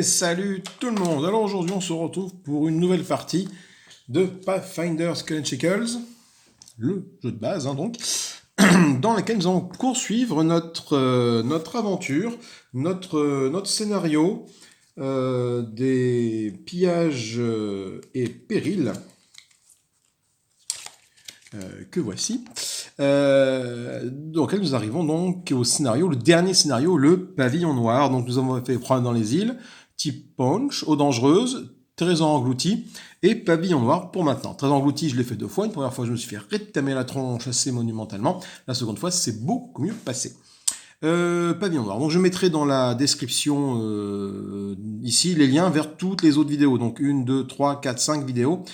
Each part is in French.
Salut tout le monde. Alors aujourd'hui on se retrouve pour une nouvelle partie de Pathfinder Skull and Shackles, le jeu de base donc, dans lequel nous allons poursuivre notre aventure, notre scénario des pillages et périls que voici. Dans lequel nous arrivons donc au scénario, le dernier scénario, le pavillon noir. Donc nous avons fait prendre dans les îles, type punch, eau dangereuse, trésor englouti et pavillon noir pour maintenant. Trésor englouti, je l'ai fait 2 fois. Une première fois, je me suis fait rétamer la tronche assez monumentalement. La seconde fois, c'est beaucoup mieux passé. Pavillon noir. Donc je mettrai dans la description ici les liens vers toutes les autres vidéos. Donc 1, 2, 3, 4, 5 vidéos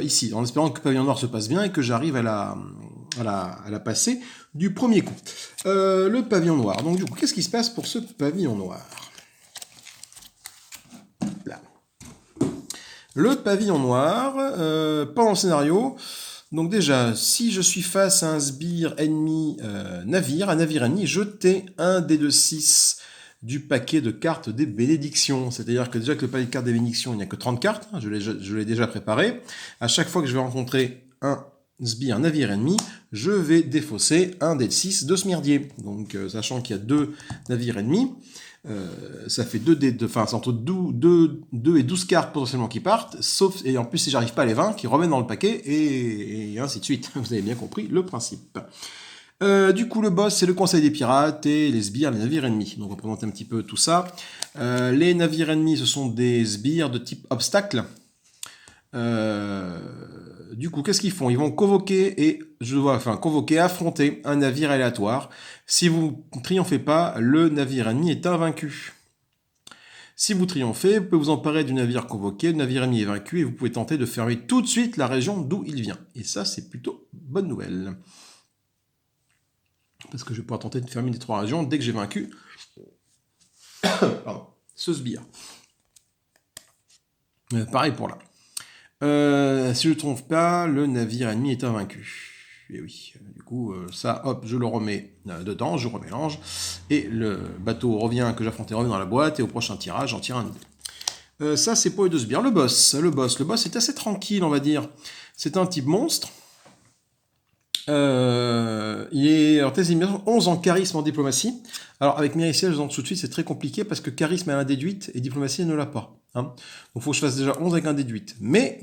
ici, en espérant que Pavillon noir se passe bien et que j'arrive à la passer du premier coup. Le pavillon noir. Donc du coup, qu'est-ce qui se passe pour ce pavillon noir? Là. Le pavillon noir, pendant le scénario. Donc déjà, si je suis face à un sbire ennemi navire, un navire ennemi, jetez un dé de 6 du paquet de cartes des bénédictions. C'est-à-dire que déjà que le paquet de cartes des bénédictions, il n'y a que 30 cartes, je l'ai déjà préparé. À chaque fois que je vais rencontrer un sbire, un navire ennemi, je vais défausser un dé de 6 de smirdier. Donc sachant qu'il y a 2 navires ennemis, ça fait 2 dés, enfin c'est entre 2 et 12 cartes potentiellement qui partent, sauf, et en plus si j'arrive pas à les 20, qui reviennent dans le paquet, et ainsi de suite. Vous avez bien compris le principe. Du coup, le boss, c'est le conseil des pirates et les sbires, les navires ennemis. Donc on va présenter un petit peu tout ça. Les navires ennemis, ce sont des sbires de type obstacle. Du coup, qu'est-ce qu'ils font? Ils vont convoquer affronter un navire aléatoire. Si vous ne triomphez pas, le navire ennemi est invaincu. Si vous triomphez, vous pouvez vous emparer du navire convoqué, le navire ennemi est vaincu et vous pouvez tenter de fermer tout de suite la région d'où il vient. Et ça, c'est plutôt bonne nouvelle. Parce que je vais pouvoir tenter de fermer une des 3 régions dès que j'ai vaincu ce sbire. Pareil pour là. Si je ne trompe pas, le navire ennemi est invaincu. Et oui, du coup, ça, hop, je le remets dedans, je remélange, et le bateau revient que j'affrontais revient dans la boîte, et au prochain tirage, j'en tire un nouveau. Ça, c'est pour les 2 sbires. Le boss est assez tranquille, on va dire. C'est un type monstre. Il est en thèse 11 en charisme en diplomatie. Alors avec Mériciel, je vous en dis tout de suite, c'est très compliqué parce que charisme a un déduite et diplomatie ne l'a pas. Hein. Donc il faut que je fasse déjà 11 avec un déduite. Mais,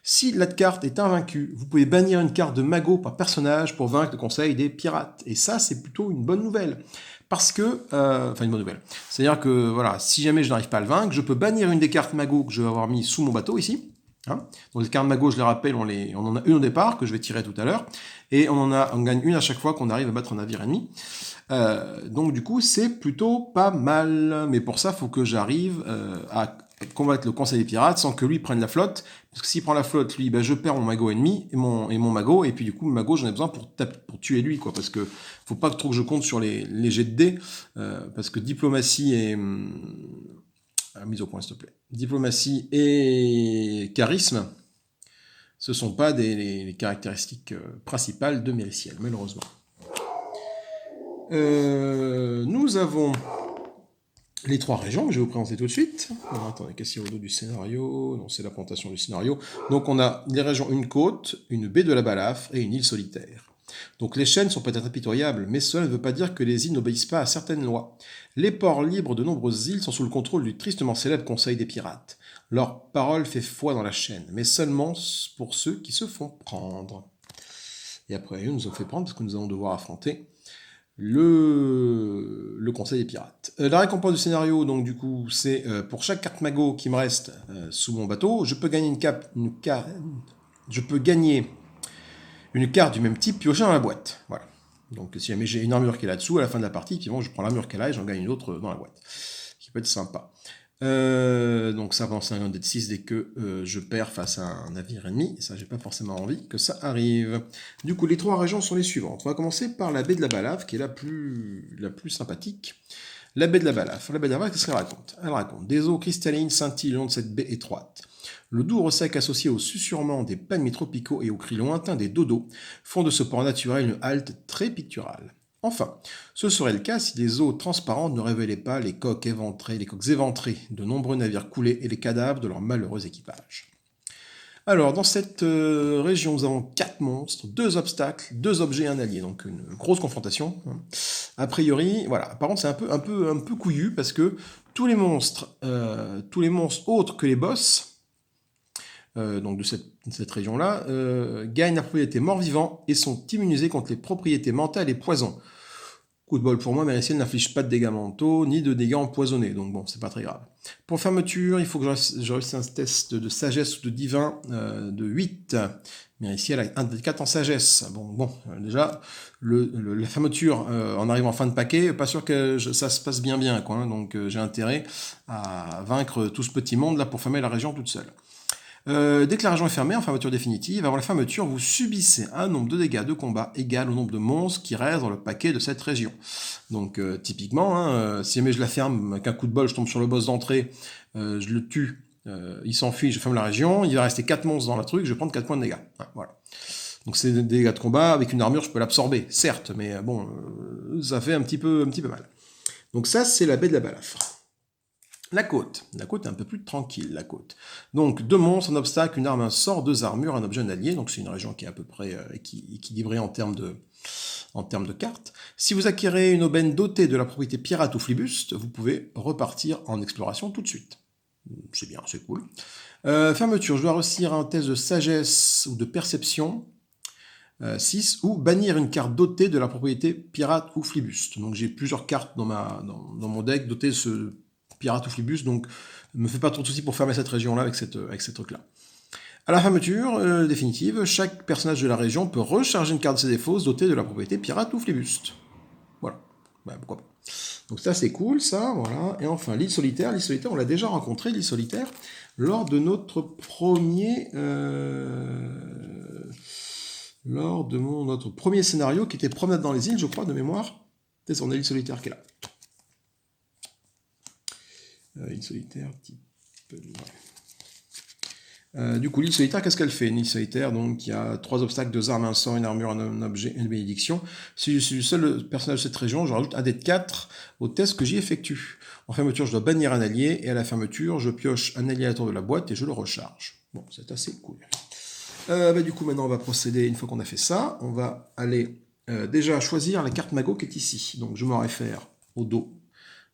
si la carte est invaincue, vous pouvez bannir une carte de magot par personnage pour vaincre le conseil des pirates. Et ça, c'est plutôt une bonne nouvelle. Parce que, enfin une bonne nouvelle. C'est-à-dire que, voilà, si jamais je n'arrive pas à le vaincre, je peux bannir une des cartes magot que je vais avoir mis sous mon bateau ici. Hein, donc les cartes magot, je les rappelle, on en a une au départ, que je vais tirer tout à l'heure, et on gagne une à chaque fois qu'on arrive à battre un navire ennemi. Donc du coup, c'est plutôt pas mal. Mais pour ça, il faut que j'arrive à combattre le conseil des pirates sans que lui prenne la flotte. Parce que s'il prend la flotte, lui, ben, je perds mon magot ennemi et mon magot, et puis du coup, le magot, j'en ai besoin pour tuer lui, quoi. Parce que faut pas trop que je compte sur les jets de dés, parce que diplomatie et... mise au point, s'il te plaît. Diplomatie et charisme, ce ne sont pas les caractéristiques principales de Mériciel, malheureusement. Nous avons les 3 régions que je vais vous présenter tout de suite. Alors, attendez, qu'est-ce qu'il y a au dos du scénario? Non, c'est la présentation du scénario. Donc on a les régions, une côte, une baie de la Balafre et une île solitaire. Donc les chaînes sont peut-être impitoyables, mais cela ne veut pas dire que les îles n'obéissent pas à certaines lois. Les ports libres de nombreuses îles sont sous le contrôle du tristement célèbre Conseil des pirates. Leur parole fait foi dans la chaîne, mais seulement pour ceux qui se font prendre. Et après, nous ont fait prendre parce que nous allons devoir affronter le Conseil des pirates. La récompense du scénario, donc du coup, c'est pour chaque carte magot qui me reste sous mon bateau, je peux gagner une carte du même type piochée dans la boîte. Voilà. Donc si jamais j'ai une armure qui est là-dessous, à la fin de la partie, je prends l'armure qu'elle a et j'en gagne une autre dans la boîte. Qui peut être sympa. Donc ça avance un dé de 6 dès que je perds face à un navire ennemi. Et ça, j'ai pas forcément envie que ça arrive. Du coup, les 3 régions sont les suivantes. On va commencer par la baie de la Balafre, qui est la plus sympathique. La baie de la Balafre. La baie de la Balafre, qu'est-ce qu'elle raconte? Elle raconte des eaux cristallines scintillent le long de cette baie étroite. Le doux ressac associé au susurrement des palmiers tropicaux et aux cris lointains des dodos font de ce port naturel une halte très picturale. Enfin, ce serait le cas si les eaux transparentes ne révélaient pas les coques éventrées de nombreux navires coulés et les cadavres de leurs malheureux équipages. Alors, dans cette région, nous avons 4 monstres, 2 obstacles, 2 objets et un allié. Donc, une grosse confrontation. A priori, voilà. Par contre, c'est un peu couillu parce que tous les monstres autres que les boss, donc de cette région-là, gagnent la propriété mort-vivant et sont immunisés contre les propriétés mentales et poison. Coup de bol pour moi, Mériciel n'inflige pas de dégâts mentaux ni de dégâts empoisonnés, donc bon, c'est pas très grave. Pour fermeture, il faut que je réussisse un test de sagesse ou de divin de 8. Mériciel a un des 4 en sagesse. Bon, déjà, la fermeture en arrivant en fin de paquet, pas sûr que ça se passe bien, quoi. Hein, donc j'ai intérêt à vaincre tout ce petit monde là pour fermer la région toute seule. Dès que la région est fermée, en fermeture définitive, avant la fermeture, vous subissez un nombre de dégâts de combat égal au nombre de monstres qui restent dans le paquet de cette région. Donc typiquement, hein, si jamais je la ferme, qu'un coup de bol, je tombe sur le boss d'entrée, je le tue, il s'enfuit, je ferme la région, il va rester 4 monstres dans le truc, je vais prendre 4 points de dégâts. Hein, voilà. Donc c'est des dégâts de combat, avec une armure je peux l'absorber, certes, mais bon, ça fait un petit peu mal. Donc ça c'est la baie de la balafre. La côte est un peu plus tranquille, la côte. Donc, 2 monstres, un obstacle, une arme, un sort, 2 armures, un objet, un allié. Donc, c'est une région qui est à peu près équilibrée en termes de cartes. Si vous acquérez une aubaine dotée de la propriété pirate ou flibuste, vous pouvez repartir en exploration tout de suite. C'est bien, c'est cool. Fermeture, je dois réussir un test de sagesse ou de perception. 6, ou bannir une carte dotée de la propriété pirate ou flibuste. Donc, j'ai plusieurs cartes dans mon deck dotées de ce pirate ou flibus, donc ne me fais pas trop de soucis pour fermer cette région-là avec cette truc-là. À la fermeture définitive, chaque personnage de la région peut recharger une carte de ses défauts dotée de la propriété pirate ou flibuste. Voilà. Ben, pourquoi pas. Donc ça, c'est cool, ça, voilà. Et enfin, l'île solitaire. L'île solitaire, on l'a déjà rencontré, l'île solitaire, lors de notre premier scénario, qui était Promenade dans les îles, je crois, de mémoire. C'est son île solitaire qui est là. L'île solitaire, type... du coup, l'île solitaire, qu'est-ce qu'elle fait? Une île solitaire, donc, il y a 3 obstacles, 2 armes, un sort, une armure, un objet, une bénédiction. Si je suis le seul personnage de cette région, je rajoute un dé de 4 au test que j'y effectue. En fermeture, je dois bannir un allié, et à la fermeture, je pioche un allié à la tour de la boîte et je le recharge. Bon, c'est assez cool. Du coup, maintenant, on va procéder, une fois qu'on a fait ça, on va aller déjà choisir la carte Mago qui est ici. Donc, je me réfère au dos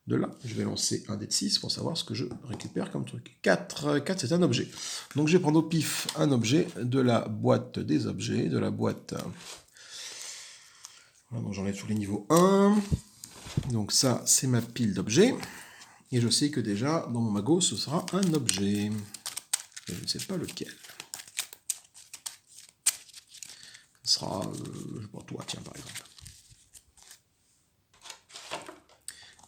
de là, je vais lancer un dé de 6 pour savoir ce que je récupère comme truc. 4 c'est un objet. Donc je vais prendre au pif un objet de la boîte des objets, de la boîte... Voilà, donc j'enlève tous les niveaux 1. Donc ça, c'est ma pile d'objets. Et je sais que déjà, dans mon magot, ce sera un objet. Je ne sais pas lequel. Ce sera, je sais pas, toi, tiens, par exemple.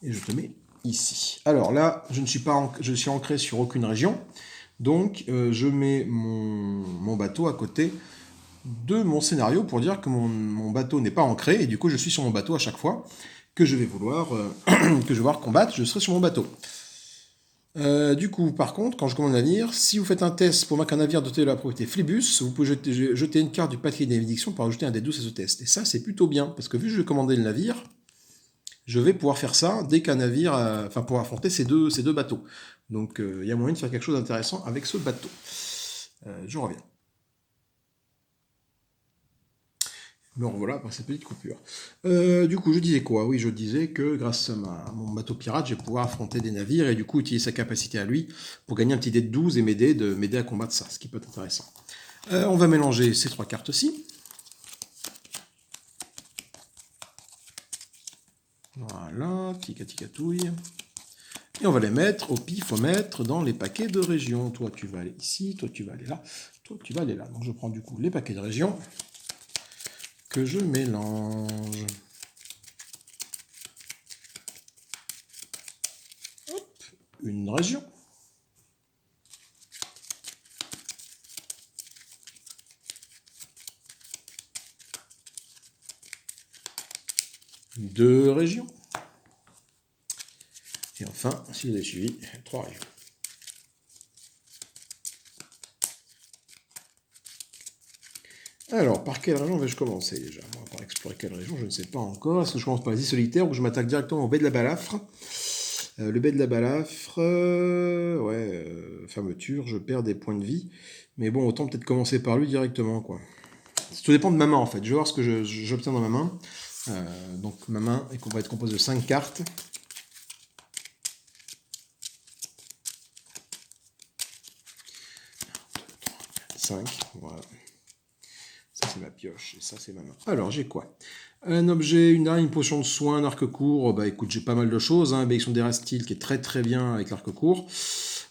Et je te mets ici. Alors là, je suis ancré sur aucune région, donc je mets mon bateau à côté de mon scénario pour dire que mon bateau n'est pas ancré, et du coup je suis sur mon bateau à chaque fois que je vais vouloir combattre, je serai sur mon bateau. Du coup, par contre, quand je commande un navire, si vous faites un test pour marquer un navire doté de la propriété Flibus, vous pouvez jeter une carte du paquet des bénédictions pour ajouter un dé 12 à ce test. Et ça, c'est plutôt bien, parce que vu que je vais commander le navire, je vais pouvoir faire ça dès qu'un navire, pour affronter ces deux bateaux. Donc il y a moyen de faire quelque chose d'intéressant avec ce bateau. Je reviens. Me revoilà après cette petite coupure. Du coup, je disais quoi? Oui, je disais que grâce à mon bateau pirate, je vais pouvoir affronter des navires et du coup utiliser sa capacité à lui pour gagner un petit dé de 12 et m'aider à combattre ça, ce qui peut être intéressant. On va mélanger ces 3 cartes-ci. Voilà, ticatouille. Et on va les mettre au pifomètre dans les paquets de régions. Toi, tu vas aller ici, toi, tu vas aller là, toi, tu vas aller là. Donc, je prends du coup les paquets de régions que je mélange. Hop, une région. Deux régions. Et enfin, si vous avez suivi, 3 régions. Alors, par quelle région vais-je commencer déjà? Par explorer quelle région, je ne sais pas encore. Est-ce que je commence par les îles solitaires ou que je m'attaque directement au baie de la Balafre? Le baie de la Balafre, fermeture, je perds des points de vie. Mais bon, autant peut-être commencer par lui directement, quoi. Tout dépend de ma main, en fait. Je vais voir ce que j'obtiens dans ma main. Donc, ma main va être composée de 5 cartes. 5, voilà. Ça, c'est ma pioche, et ça, c'est ma main. Alors, j'ai quoi? Un objet, une arme, une potion de soin, un arc court. Bah écoute, j'ai pas mal de choses. Hein. Bénédiction d'Erastyle qui est très très bien avec l'arc court.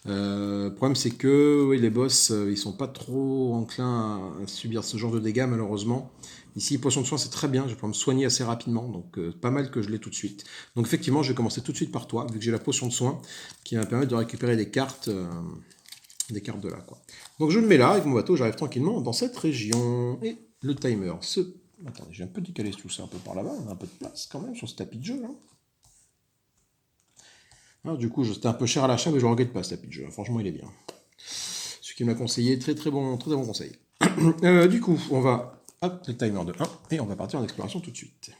Le problème, c'est que oui, les boss, ils sont pas trop enclins à subir ce genre de dégâts, malheureusement. Ici, potion de soin, c'est très bien. Je vais pouvoir me soigner assez rapidement. Donc, pas mal que je l'ai tout de suite. Donc, effectivement, je vais commencer tout de suite par toi, vu que j'ai la potion de soin qui va me permettre de récupérer des cartes de là, quoi. Donc, je le mets là, avec mon bateau, j'arrive tranquillement dans cette région. Et le timer Attendez, j'ai un peu décalé tout ça un peu par là-bas. On a un peu de place quand même sur ce tapis de jeu, là. Alors, du coup, c'était un peu cher à l'achat, mais je ne regrette pas ce tapis de jeu. Franchement, il est bien. Ce qui m'a conseillé, très très bon conseil. Du coup, on va... Hop, le timer de 1, et on va partir en exploration tout de suite.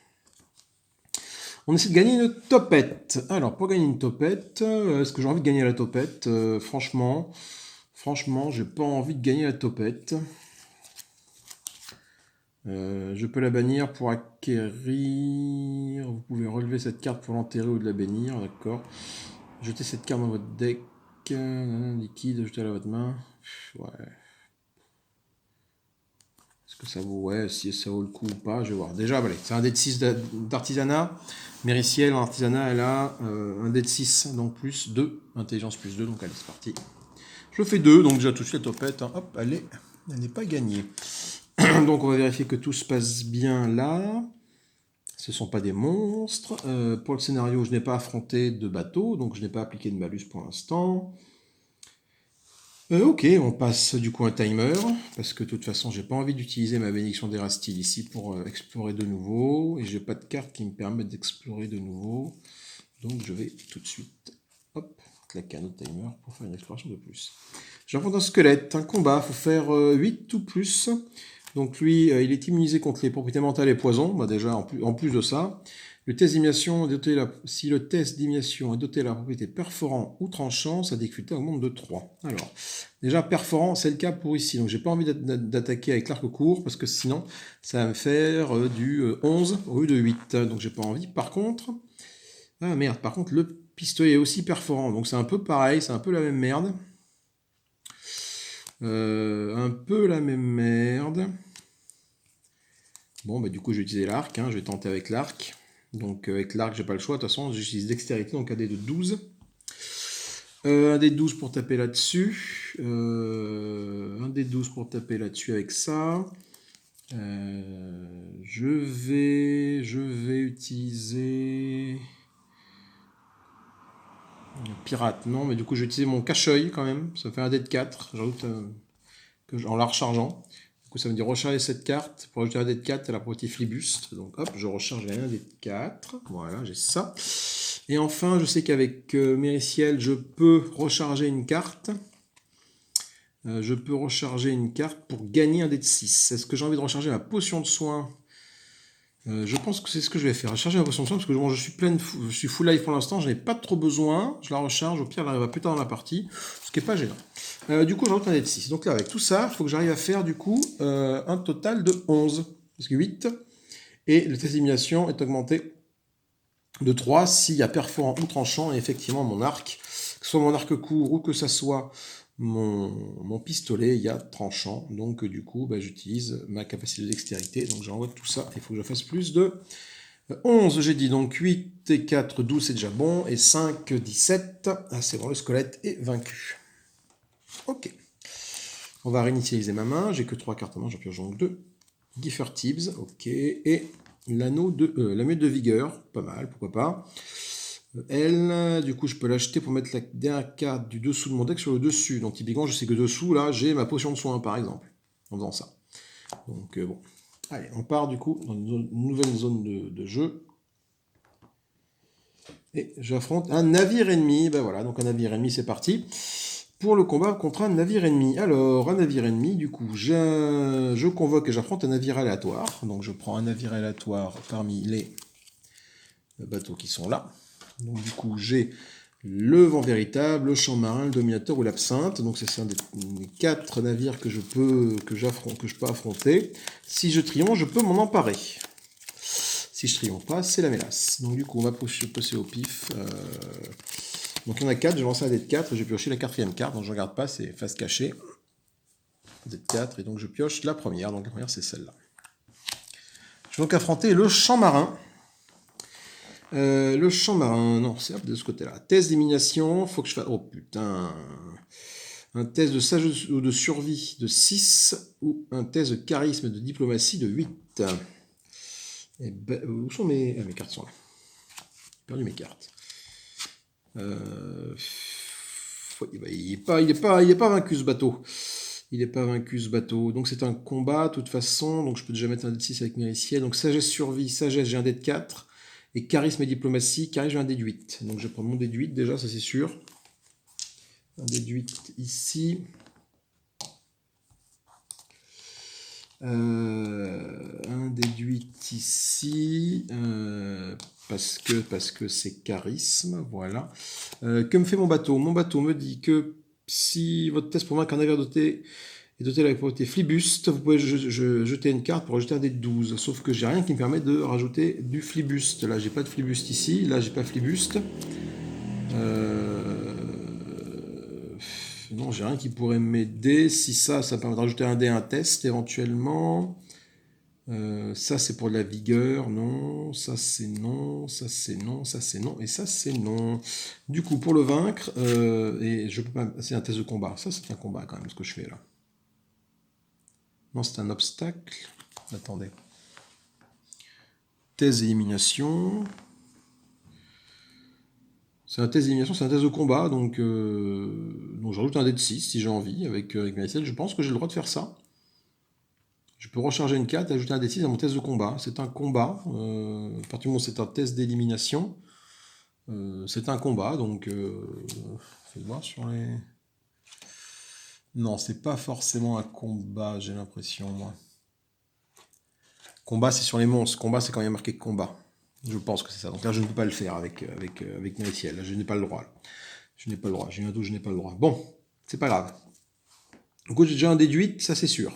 On essaie de gagner une topette. Alors, pour gagner une topette, est-ce que j'ai envie de gagner la topette? Franchement, j'ai pas envie de gagner la topette. Je peux la bannir pour acquérir. Vous pouvez relever cette carte pour l'enterrer ou de la bannir, d'accord. Jetez cette carte dans votre deck. Liquide, jetez-la à votre main. Ouais. Est-ce que ça vaut? Ouais, si ça vaut le coup ou pas, je vais voir. Déjà, allez, c'est un dé de 6 d'artisanat. Mériciel en artisanat, elle a un dé de 6, donc plus 2. Intelligence plus 2, donc allez, c'est parti. Je fais 2, donc déjà tout de suite la topette. Hein. Hop, elle n'est pas gagnée. Donc on va vérifier que tout se passe bien là. Ce ne sont pas des monstres. Pour le scénario, je n'ai pas affronté de bateau, donc je n'ai pas appliqué de malus pour l'instant. Ok, on passe du coup un timer, parce que de toute façon, j'ai pas envie d'utiliser ma bénédiction d'Erastyle ici pour explorer de nouveau, et j'ai pas de carte qui me permettent d'explorer de nouveau. Donc je vais tout de suite, hop, claquer un autre timer pour faire une exploration de plus. J'affronte un squelette, un combat, faut faire 8 ou plus. Donc lui, il est immunisé contre les propriétés mentales et poisons, bah déjà en plus de ça. Le test d'imitation si le test d'imitation est doté de la propriété perforant ou tranchant, sa difficulté augmente de 3. Alors, déjà perforant, c'est le cas pour ici. Donc j'ai pas envie d'attaquer avec l'arc court, parce que sinon, ça va me faire du 11 au lieu de 8. Donc j'ai pas envie. Par contre, le pistolet est aussi perforant. Donc c'est un peu pareil, c'est un peu la même merde. Bon, bah du coup, je vais utiliser l'arc. Je vais tenter avec l'arc. Donc, avec l'arc, j'ai pas le choix. De toute façon, j'utilise dextérité, donc un dé de 12. Un dé de 12 pour taper là-dessus. Un dé de 12 pour taper là-dessus avec ça. Je vais utiliser... Pirate, non, mais du coup, je vais utiliser mon cache-œil quand même. Ça fait un dé de 4. J'ajoute en la rechargeant. Du coup, ça veut dire recharger cette carte. Pour ajouter un dé de 4, elle a la propriété Flibuste. Donc hop, je recharge un dé de 4. Voilà, j'ai ça. Et enfin, je sais qu'avec Mériciel, je peux recharger une carte. Pour gagner un dé de 6. Est-ce que j'ai envie de recharger ma potion de soin? Je pense que c'est ce que je vais faire. Recharger ma potion de soin parce que bon, je suis full life pour l'instant. Je n'ai pas trop besoin. Je la recharge. Au pire, elle arrivera plus tard dans la partie. Ce qui n'est pas gênant. Du coup, j'ajoute un dé de 6. Donc là, avec tout ça, il faut que j'arrive à faire du coup un total de 11. Parce que 8. Et le test d'élimination est augmenté de 3 s'il y a perforant ou tranchant. Et effectivement, mon arc, que ce soit mon arc court ou que ce soit mon pistolet, il y a tranchant. Donc du coup, j'utilise ma capacité de dextérité. Donc j'envoie tout ça. Il faut que je fasse plus de 11, j'ai dit. Donc 8 et 4, 12, c'est déjà bon. Et 5, 17. Ah, c'est bon, le squelette est vaincu. Ok. On va réinitialiser ma main. J'ai que 3 cartes en main, j'en pioche donc 2. Giffer Tibbs, ok. Et l'anneau de l'amulette de vigueur, pas mal, pourquoi pas. Elle, du coup, je peux l'acheter pour mettre la dernière carte du dessous de mon deck sur le dessus. Donc, typiquement, je sais que dessous, là, j'ai ma potion de soin, par exemple, en faisant ça. Donc, bon. Allez, on part, du coup, dans une nouvelle zone de jeu. Et j'affronte un navire ennemi. Ben voilà, donc un navire ennemi, c'est parti. pour le combat contre un navire ennemi. Alors, un navire ennemi, du coup, je convoque et j'affronte un navire aléatoire. Donc, je prends un navire aléatoire parmi les bateaux qui sont là. Donc, du coup, j'ai le vent véritable, le champ marin, le dominateur ou l'absinthe. Donc, c'est un des 4 navires que je peux affronter. Si je triomphe, je peux m'en emparer. Si je triomphe pas, c'est la mélasse. Donc, du coup, on va passer au pif. Donc il y en a 4, je lance un dé de 4, j'ai pioché la 4e carte, donc je ne regarde pas, c'est face cachée. Dé de 4, et donc je pioche la première, donc la première c'est celle-là. Je vais donc affronter le champ marin. Le champ marin, non, c'est de ce côté-là. Test d'élimination, faut que je fasse... Oh putain. Un test de sagesse ou de survie de 6, ou un test de charisme et de diplomatie de 8. Et ben, où sont mes cartes sont là. J'ai perdu mes cartes. Il est pas vaincu ce bateau. Il n'est pas vaincu ce bateau. Donc c'est un combat, de toute façon. Donc je peux déjà mettre un dé de 6 avec Mériciel. Donc sagesse, survie, sagesse, j'ai un dé de 4. Et charisme et diplomatie, charisme, j'ai un dé de 8. Donc je vais prendre mon dé de 8 déjà, ça c'est sûr. Un dé de 8 ici. Un dé de 8 ici. Parce que c'est charisme, voilà. Que me fait mon bateau? Mon bateau me dit que si votre test pour vaincre un navire doté est doté de la propriété flibuste, vous pouvez jeter une carte pour rajouter un dé de 12. Sauf que j'ai rien qui me permet de rajouter du flibuste. Là, j'ai pas de flibuste ici. Là, j'ai pas flibuste. Non, j'ai rien qui pourrait m'aider. Si ça permet de rajouter un dé à un test éventuellement. Ça c'est pour de la vigueur, non, ça c'est non, ça c'est non, ça c'est non, et ça c'est non. Du coup, pour le vaincre, et je peux pas. C'est un test de combat. Ça c'est un combat quand même, ce que je fais là. Non, c'est un obstacle. Attendez. Test d'élimination. C'est un test d'élimination, c'est un test de combat, donc je rajoute un dé de 6 si j'ai envie, avec Mériciel. Je pense que j'ai le droit de faire ça. Je peux recharger une carte et ajouter un D6 à mon test de combat. C'est un combat. À partir du moment où c'est un test d'élimination, c'est un combat. Donc, faites voir sur les... Non, c'est pas forcément un combat, j'ai l'impression, moi. Combat, c'est sur les monstres. Combat, c'est quand il y a marqué combat. Je pense que c'est ça. Donc là, je ne peux pas le faire avec Mériciel. Là, je n'ai pas le droit. Je n'ai pas le droit. J'ai un doute, je n'ai pas le droit. Bon, c'est pas grave. Du coup, j'ai déjà un déduit, ça c'est sûr.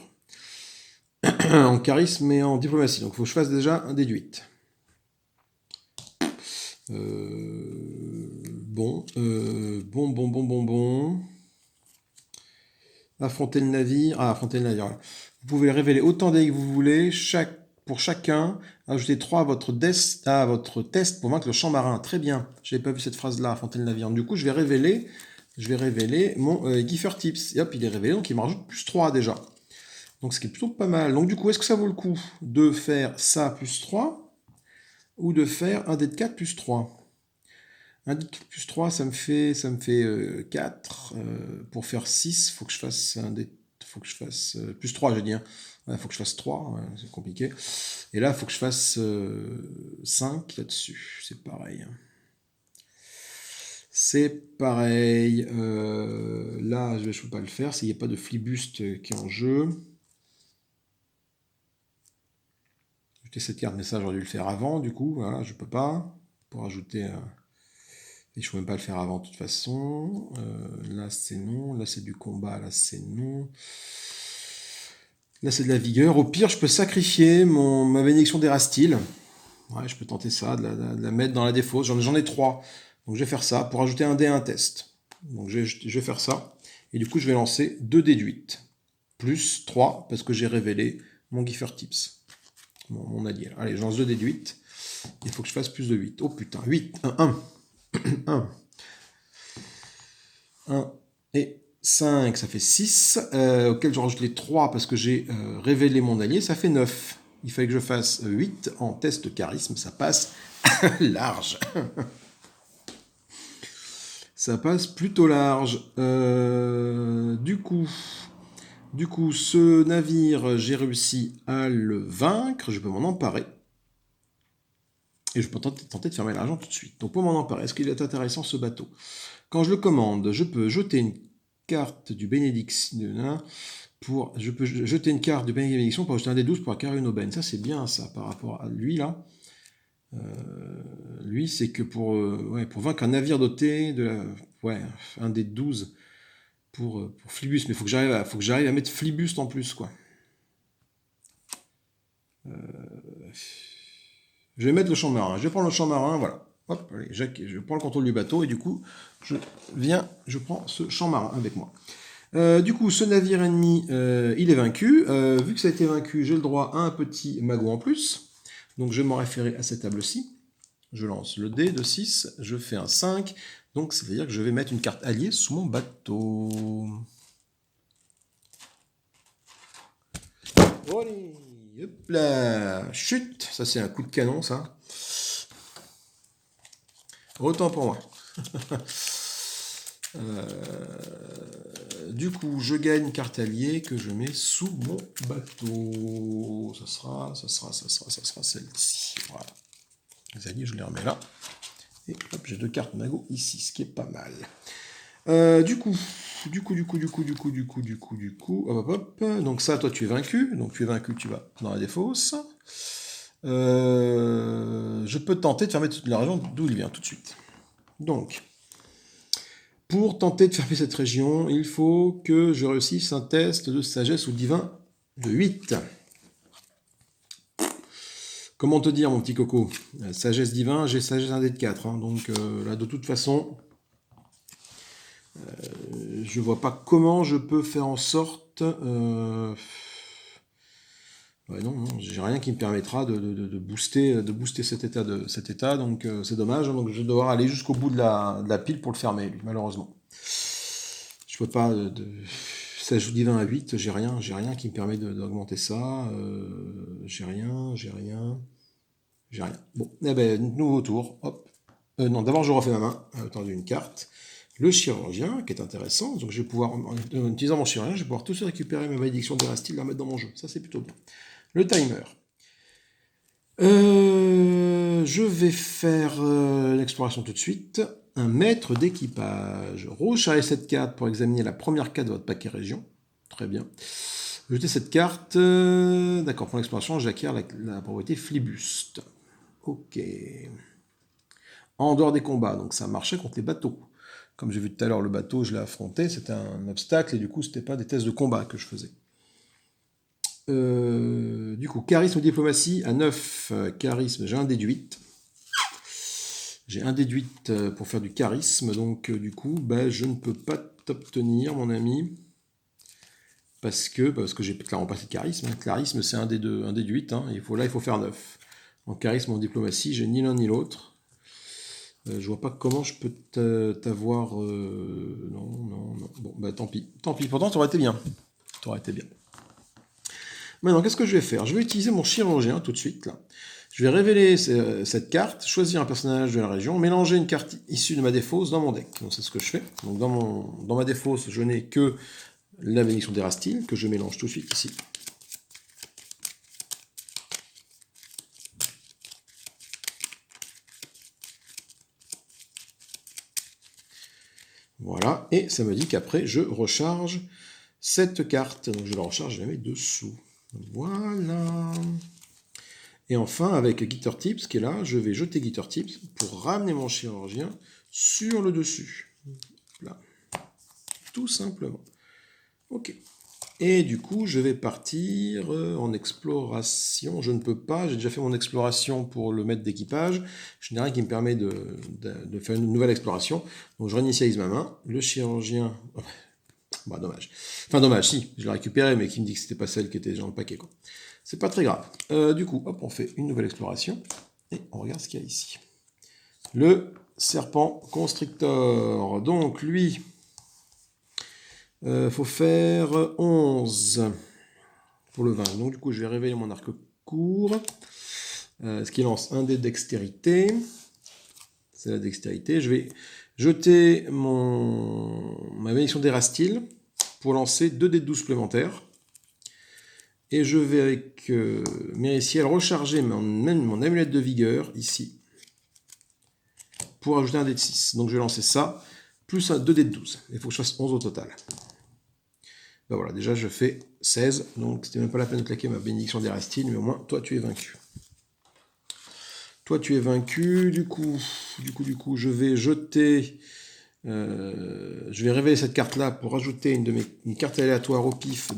En charisme et en diplomatie. Donc il faut que je fasse déjà un déduit. Bon. Affronter le navire. Ah, affronter le navire. Voilà. Vous pouvez révéler autant dés que vous voulez. Pour chacun, ajoutez 3 à votre test pour vaincre le champ marin. Très bien. Je n'avais pas vu cette phrase-là, affronter le navire. Du coup, je vais révéler mon Giffer Tips. Et hop, il est révélé. Donc il me rajoute plus 3 déjà. Donc ce qui est plutôt pas mal. Donc du coup, est-ce que ça vaut le coup de faire ça plus 3 ou de faire un dé de 4 plus 3? Un dé de 4 plus 3, ça me fait 4. Pour faire 6, il faut que je fasse plus 3, je veux dire. Il faut que je fasse 3, ouais, c'est compliqué. Et là, il faut que je fasse 5 là-dessus. C'est pareil. C'est pareil. Là, je ne peux pas le faire s'il n'y a pas de flibuste qui est en jeu. Cette carte, mais ça j'aurais dû le faire avant, du coup, voilà, je peux pas. Pour ajouter... et je ne peux même pas le faire avant, de toute façon. Là, c'est non. Là, c'est du combat. Là, c'est non. Là, c'est de la vigueur. Au pire, je peux sacrifier ma bénédiction d'Érastyle. Ouais, je peux tenter ça, de la mettre dans la défausse. J'en ai 3. Donc, je vais faire ça pour ajouter un dé à un test. Donc, je vais faire ça. Et du coup, je vais lancer 2 dés de 8. Plus 3, parce que j'ai révélé mon Giffer Tips. Mon allié. Allez, je lance 2 dés de 8. Il faut que je fasse plus de 8. Oh putain, 8, 1, 1. 1 et 5, ça fait 6. Auquel je rajoute les 3 parce que j'ai révélé mon allié, ça fait 9. Il fallait que je fasse 8 en test de charisme, ça passe large. Ça passe plutôt large. Du coup, ce navire, j'ai réussi à le vaincre. Je peux m'en emparer. Et je peux tenter de fermer l'argent tout de suite. Donc pour m'en emparer, est-ce qu'il est intéressant ce bateau? Quand je le commande, je peux jeter une carte du bénédiction. Je peux jeter une carte de bénédiction pour ajouter un des 12 pour acquérir une aubaine. Ça, c'est bien, ça, par rapport à lui, là. Lui, c'est que pour vaincre un navire doté de un des 12 pour Flibuste. Mais faut que j'arrive à mettre Flibuste en plus, quoi. Je vais mettre le champ marin. Je vais prendre le champ marin, voilà. Hop, allez, je prends le contrôle du bateau et du coup, je prends ce champ marin avec moi. Du coup, ce navire ennemi, il est vaincu. Vu que ça a été vaincu, j'ai le droit à un petit magot en plus. Donc, je vais m'en référer à cette table-ci. Je lance le dé de 6, je fais un 5. Donc, ça veut dire que je vais mettre une carte alliée sous mon bateau. Allez, hop là, chut, ça c'est un coup de canon, ça. Autant pour moi. Du coup, je gagne une carte alliée que je mets sous mon bateau. Ça sera celle-ci. Voilà. Les alliés, je les remets là. Et hop, j'ai 2 cartes magot ici, ce qui est pas mal. Du coup, hop. Donc ça, toi, tu es vaincu. Donc tu es vaincu, tu vas dans la défausse. Je peux tenter de fermer toute la région d'où il vient tout de suite. Donc, pour tenter de fermer cette région, il faut que je réussisse un test de sagesse ou divin de 8. Comment te dire, mon petit coco? Sagesse divin, j'ai sagesse 1 dé de 4. Hein, donc là, de toute façon, je vois pas comment je peux faire en sorte... non, j'ai rien qui me permettra de booster cet état, donc c'est dommage. Donc je vais devoir aller jusqu'au bout de la pile pour le fermer, lui, malheureusement. Je peux pas... Sagesse divin à 8, j'ai rien qui me permet d'augmenter ça. J'ai rien. Bon, eh ben, nouveau tour. Hop. Non, d'abord je refais ma main, tendu une carte. Le chirurgien, qui est intéressant. Donc je vais pouvoir, en utilisant mon chirurgien, je vais pouvoir tout de suite récupérer ma malédiction d'Erastyle et la remettre dans mon jeu. Ça, c'est plutôt bien. Le timer. Je vais faire l'exploration tout de suite. Un maître d'équipage. Rechargez cette carte pour examiner la première carte de votre paquet région. Très bien. Jetez cette carte. D'accord, pour l'exploration, j'acquiers la propriété Flibuste. Ok. En dehors des combats, donc ça marchait contre les bateaux. Comme j'ai vu tout à l'heure, le bateau, je l'ai affronté, c'était un obstacle, et du coup, c'était pas des tests de combat que je faisais. Du coup, charisme ou diplomatie, à 9, charisme, j'ai un dé de 8. J'ai un dé de 8 pour faire du charisme, donc du coup, je ne peux pas t'obtenir, mon ami, parce que j'ai clairement pas fait de charisme. Hein. Charisme, c'est un dé de 8, hein. Il faut faire 9. En charisme, en diplomatie, j'ai ni l'un ni l'autre. Je vois pas comment je peux t'avoir... Non. Bon, tant pis. Pourtant, ça aurait été bien. Maintenant, qu'est-ce que je vais faire? Je vais utiliser mon chirurgien tout de suite. Là. Je vais révéler cette carte, choisir un personnage de la région, mélanger une carte issue de ma défausse dans mon deck. Donc, c'est ce que je fais. Donc, dans ma défausse, je n'ai que la bénédiction d'Erastyle, que je mélange tout de suite ici. Voilà, et ça me dit qu'après, je recharge cette carte. Donc je la recharge, je la mets dessous. Voilà. Et enfin, avec Guitar Tips qui est là, je vais jeter Guitar Tips pour ramener mon chirurgien sur le dessus. Là. Tout simplement. Ok. Et du coup, je vais partir en exploration. Je ne peux pas, j'ai déjà fait mon exploration pour le maître d'équipage. Je n'ai rien qui me permet de faire une nouvelle exploration. Donc je réinitialise ma main. Le chirurgien... dommage. Enfin, dommage, si, je l'ai récupéré, mais qui me dit que c'était pas celle qui était dans le paquet, quoi. C'est pas très grave. Du coup, hop, on fait une nouvelle exploration. Et on regarde ce qu'il y a ici. Le serpent constrictor. Donc, lui... faut faire 11 pour le 20. Donc du coup, je vais révéler mon arc court. Ce qui lance un dé de dextérité. C'est la dextérité. Je vais jeter ma bénédiction d'Erastyle pour lancer 2 dés de 12 supplémentaires. Et je vais avec Mériciel recharger mon amulette de vigueur ici pour ajouter un dé de 6. Donc je vais lancer ça. plus 2 dés de 12. Il faut que je fasse 11 au total. Ben voilà, déjà je fais 16, donc c'était même pas la peine de claquer ma bénédiction d'Erastine, mais au moins, toi tu es vaincu. Toi tu es vaincu, du coup, je vais jeter... je vais révéler cette carte-là pour rajouter une carte aléatoire au pif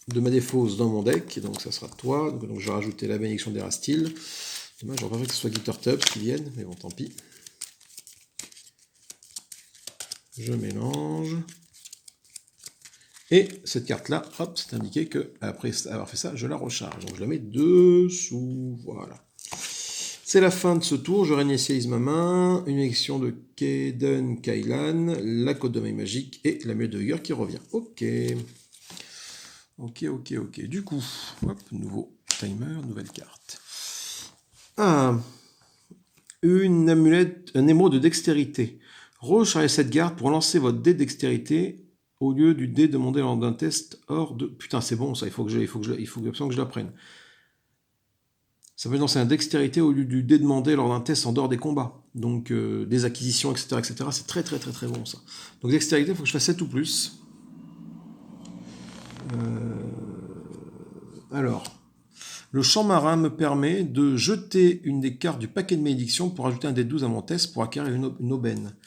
de ma défausse dans mon deck, donc ça sera toi, donc je vais rajouter la bénédiction d'Erastile. Dommage, j'aurais préféré que ce soit Glitter Tubbs qui vienne, mais bon, tant pis. Je mélange. Et cette carte-là, hop, c'est indiqué que après avoir fait ça, je la recharge. Donc je la mets dessous, voilà. C'est la fin de ce tour, je réinitialise ma main, une élection de Kaden Kailan, la côte de maille magique et la muette de vigueur qui revient. Ok. Ok. Du coup, hop, nouveau timer, nouvelle carte. Ah, une amulette, un émeraude de dextérité. Rechargez cette garde pour lancer votre dé de dextérité au lieu du dé demandé lors d'un test hors de... Putain, c'est bon ça, il faut absolument que je l'apprenne. Ça veut lancer un dextérité au lieu du dé demandé lors d'un test en dehors des combats. Donc des acquisitions, etc. C'est très bon ça. Donc dextérité, il faut que je fasse 7 ou plus. Alors, le champ marin me permet de jeter une des cartes du paquet de malédiction pour ajouter un dé 12 à mon test pour acquérir une aubaine.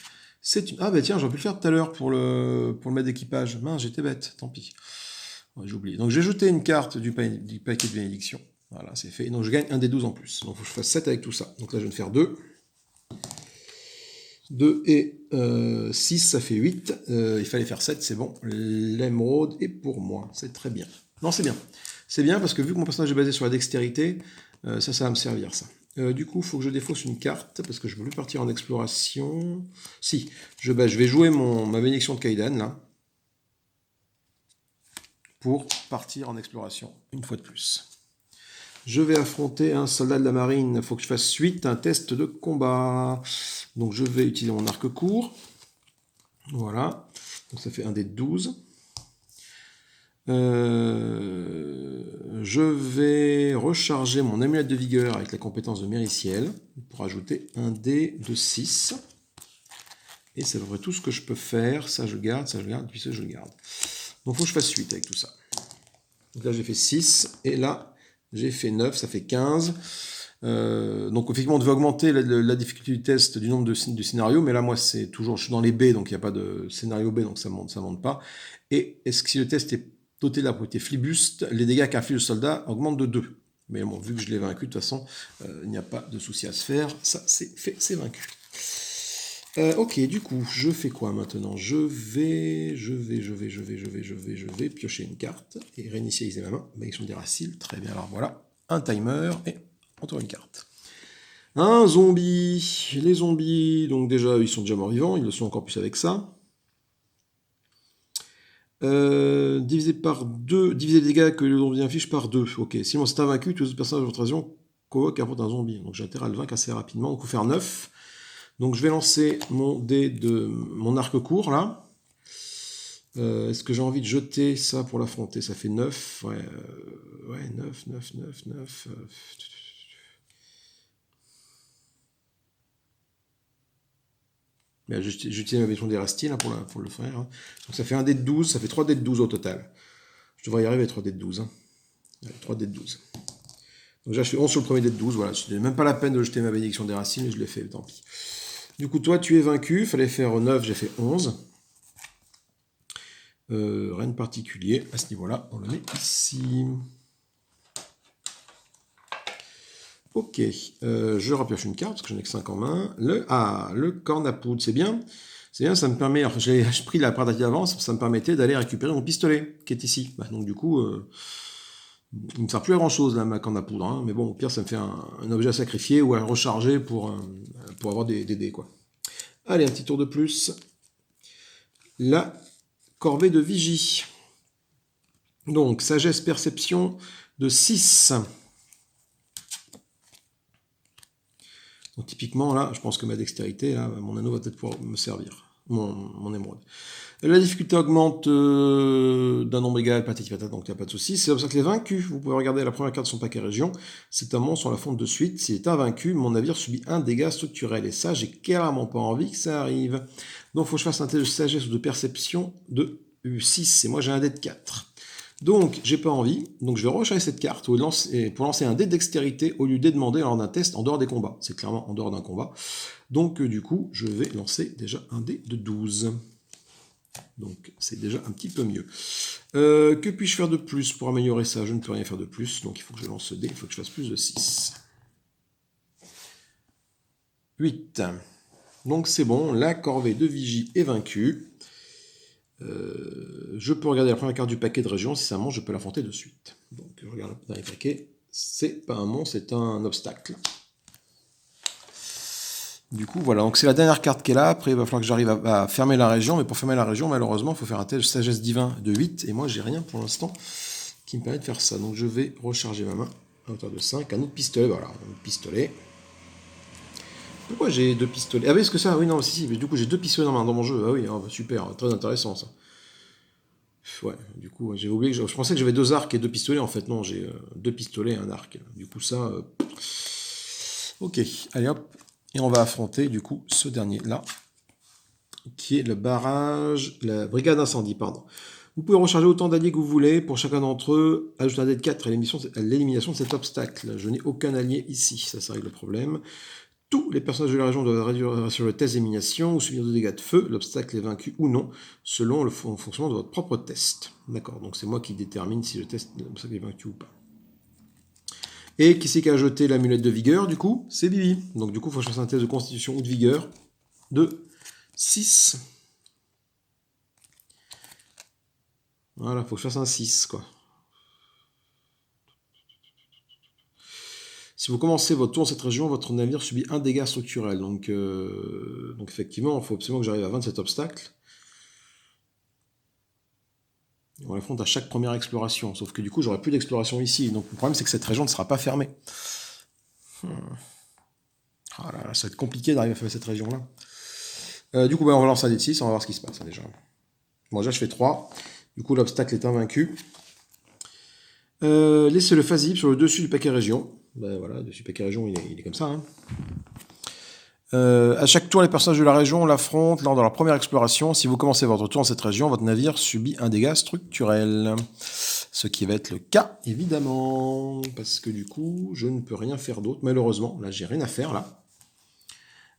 Ah bah tiens, j'aurais pu le faire tout à l'heure pour le mettre d'équipage. Mince, j'étais bête, tant pis. Ouais, j'ai oublié. Donc j'ai jeté une carte du paquet de bénédiction. Voilà, c'est fait. Donc je gagne un des 12 en plus. Donc il faut que je fasse 7 avec tout ça. Donc là je viens de faire 2. 2 et 6, ça fait 8. Il fallait faire 7, c'est bon. L'émeraude est pour moi. C'est très bien. Non, c'est bien. C'est bien parce que vu que mon personnage est basé sur la dextérité, ça va me servir ça. Du coup, il faut que je défausse une carte, parce que je ne veux plus partir en exploration. Si, je vais jouer ma bénédiction de Kaidan, là, pour partir en exploration, une fois de plus. Je vais affronter un soldat de la marine, il faut que je fasse suite à un test de combat. Donc je vais utiliser mon arc court. Voilà, donc ça fait un dé de 12. Je vais recharger mon amulette de vigueur avec la compétence de Mériciel pour ajouter un dé de 6. Et c'est à peu près tout ce que je peux faire. Ça je garde, puis ça je le garde. Donc il faut que je fasse 8 avec tout ça. Donc là j'ai fait 6, et là j'ai fait 9, ça fait 15. Donc effectivement on devait augmenter la difficulté du test du nombre de scénarios, mais là moi c'est toujours, je suis dans les B, donc il n'y a pas de scénario B, donc ça monte pas. Et est-ce que si le test est doté de la propriété flibuste, les dégâts qu'inflige le soldat augmentent de 2. Mais bon, vu que je l'ai vaincu, de toute façon, il n'y a pas de souci à se faire. Ça, c'est fait, c'est vaincu. Ok, du coup, je fais quoi maintenant? Je vais piocher une carte et réinitialiser ma main. Bénédiction d'Erastile, très bien. Alors voilà, un timer et encore une carte. Un zombie. Les zombies, donc déjà, ils sont déjà morts-vivants, ils le sont encore plus avec ça. Diviser par 2, diviser les dégâts que le zombie inflige par 2. Ok, si mon c'est invaincu, tous les autres personnages de votre région convoquent et affrontent un zombie. Donc j'ai intérêt à le vaincre assez rapidement. Donc il faut faire 9. Donc je vais lancer mon dé de mon arc court là. Est-ce que j'ai envie de jeter ça pour l'affronter? Ça fait 9. Ouais, 9. J'utilise ma version d'Erastile pour le faire. Hein. Donc ça fait un dé de 12, ça fait 3 dés de 12 au total. Je devrais y arriver à 3 dés de 12. Hein. Allez, 3 dés de 12. Donc là je fais 11 sur le premier dé de 12. Voilà, ce n'est même pas la peine de jeter ma bénédiction d'Erastile, mais je l'ai fait, tant pis. Du coup, toi, tu es vaincu. Il fallait faire 9, j'ai fait 11. Rien de particulier à ce niveau-là. On le met ici. Ok. Je rapioche une carte, parce que j'en ai que 5 en main. Le corne à poudre, c'est bien. C'est bien, ça me permet... Alors, j'ai pris la partie d'avance, ça me permettait d'aller récupérer mon pistolet, qui est ici. Bah, donc, du coup... il ne me sert plus à grand chose là, ma canne à poudre, hein, mais bon, au pire, ça me fait un objet à sacrifier ou à recharger pour avoir des dés, quoi. Allez, un petit tour de plus. La corvée de vigie. Donc, sagesse perception de 6. Donc, typiquement, là, je pense que ma dextérité, là, mon anneau va peut-être pouvoir me servir. mon émeraude. La difficulté augmente d'un nombre égal, patati patata, donc il n'y a pas de souci. C'est l'obstacle est vaincu. Vous pouvez regarder la première carte de son paquet région. C'est un monstre, on l'affronte de suite. S'il est invaincu, mon navire subit un dégât structurel. Et ça, j'ai carrément pas envie que ça arrive. Donc il faut que je fasse un test de sagesse ou de perception de 6. Et moi, j'ai un dé de 4. Donc, j'ai pas envie. Donc, je vais recharger cette carte pour lancer un dé de dextérité au lieu de demander lors d'un test en dehors des combats. C'est clairement en dehors d'un combat. Donc, du coup, je vais lancer déjà un dé de 12. Donc, c'est déjà un petit peu mieux. Que puis-je faire de plus pour améliorer ça? Je ne peux rien faire de plus. Donc, il faut que je lance ce dé. Il faut que je fasse plus de 6. 8. Donc, c'est bon. La corvée de vigie est vaincue. Je peux regarder la première carte du paquet de région. Si c'est un monstre, je peux l'affronter de suite. Donc, je regarde le dernier paquet. C'est pas un monstre, c'est un obstacle. Du coup, voilà. Donc, c'est la dernière carte qui est là. Après, il va falloir que j'arrive à fermer la région. Mais pour fermer la région, malheureusement, il faut faire un test de sagesse divin de 8. Et moi, j'ai rien pour l'instant qui me permet de faire ça. Donc, je vais recharger ma main à hauteur de 5. Un autre pistolet. Voilà, un autre pistolet. Pourquoi j'ai 2 pistolets? Ah oui, est-ce que ça? Oui, non, si. Du coup, j'ai 2 pistolets dans mon jeu. Ah oui, super. Très intéressant, ça. Ouais, du coup, j'ai oublié que je pensais que j'avais 2 arcs et 2 pistolets. En fait, non, j'ai 2 pistolets et un arc. Du coup, ça... Ok, allez hop. Et on va affronter, du coup, ce dernier-là, qui est le barrage... La brigade incendie, pardon. Vous pouvez recharger autant d'alliés que vous voulez. Pour chacun d'entre eux, ajoutez un dé de 4 à l'élimination de cet obstacle. Je n'ai aucun allié ici. Ça règle le problème. Tous les personnages de la région doivent réduire sur le test d'élimination ou subir des dégâts de feu. L'obstacle est vaincu ou non, selon le fonctionnement de votre propre test. D'accord, donc c'est moi qui détermine si l'obstacle est vaincu ou pas. Et qui c'est qui a jeté l'amulette de vigueur, du coup? C'est Bibi. Donc du coup, il faut que je fasse un test de constitution ou de vigueur de 6. Voilà, il faut que je fasse un 6, quoi. Si vous commencez votre tour dans cette région, votre navire subit un dégât structurel. Donc effectivement, il faut absolument que j'arrive à vaincre cet obstacle. On l'affronte à chaque première exploration. Sauf que du coup, j'aurai plus d'exploration ici. Donc le problème, c'est que cette région ne sera pas fermée. Ah là là, ça va être compliqué d'arriver à faire cette région-là. Du coup, on va lancer un dé de 6, on va voir ce qui se passe déjà. Bon, déjà, je fais 3. Du coup, l'obstacle est invaincu. Laissez le phase sur le dessus du paquet région. Ben voilà, le dessus du paquet région, il est comme ça. Hein. À chaque tour, les personnages de la région l'affrontent lors de leur première exploration. Si vous commencez votre tour dans cette région, votre navire subit un dégât structurel. Ce qui va être le cas, évidemment. Parce que du coup, je ne peux rien faire d'autre. Malheureusement, là, j'ai rien à faire, là.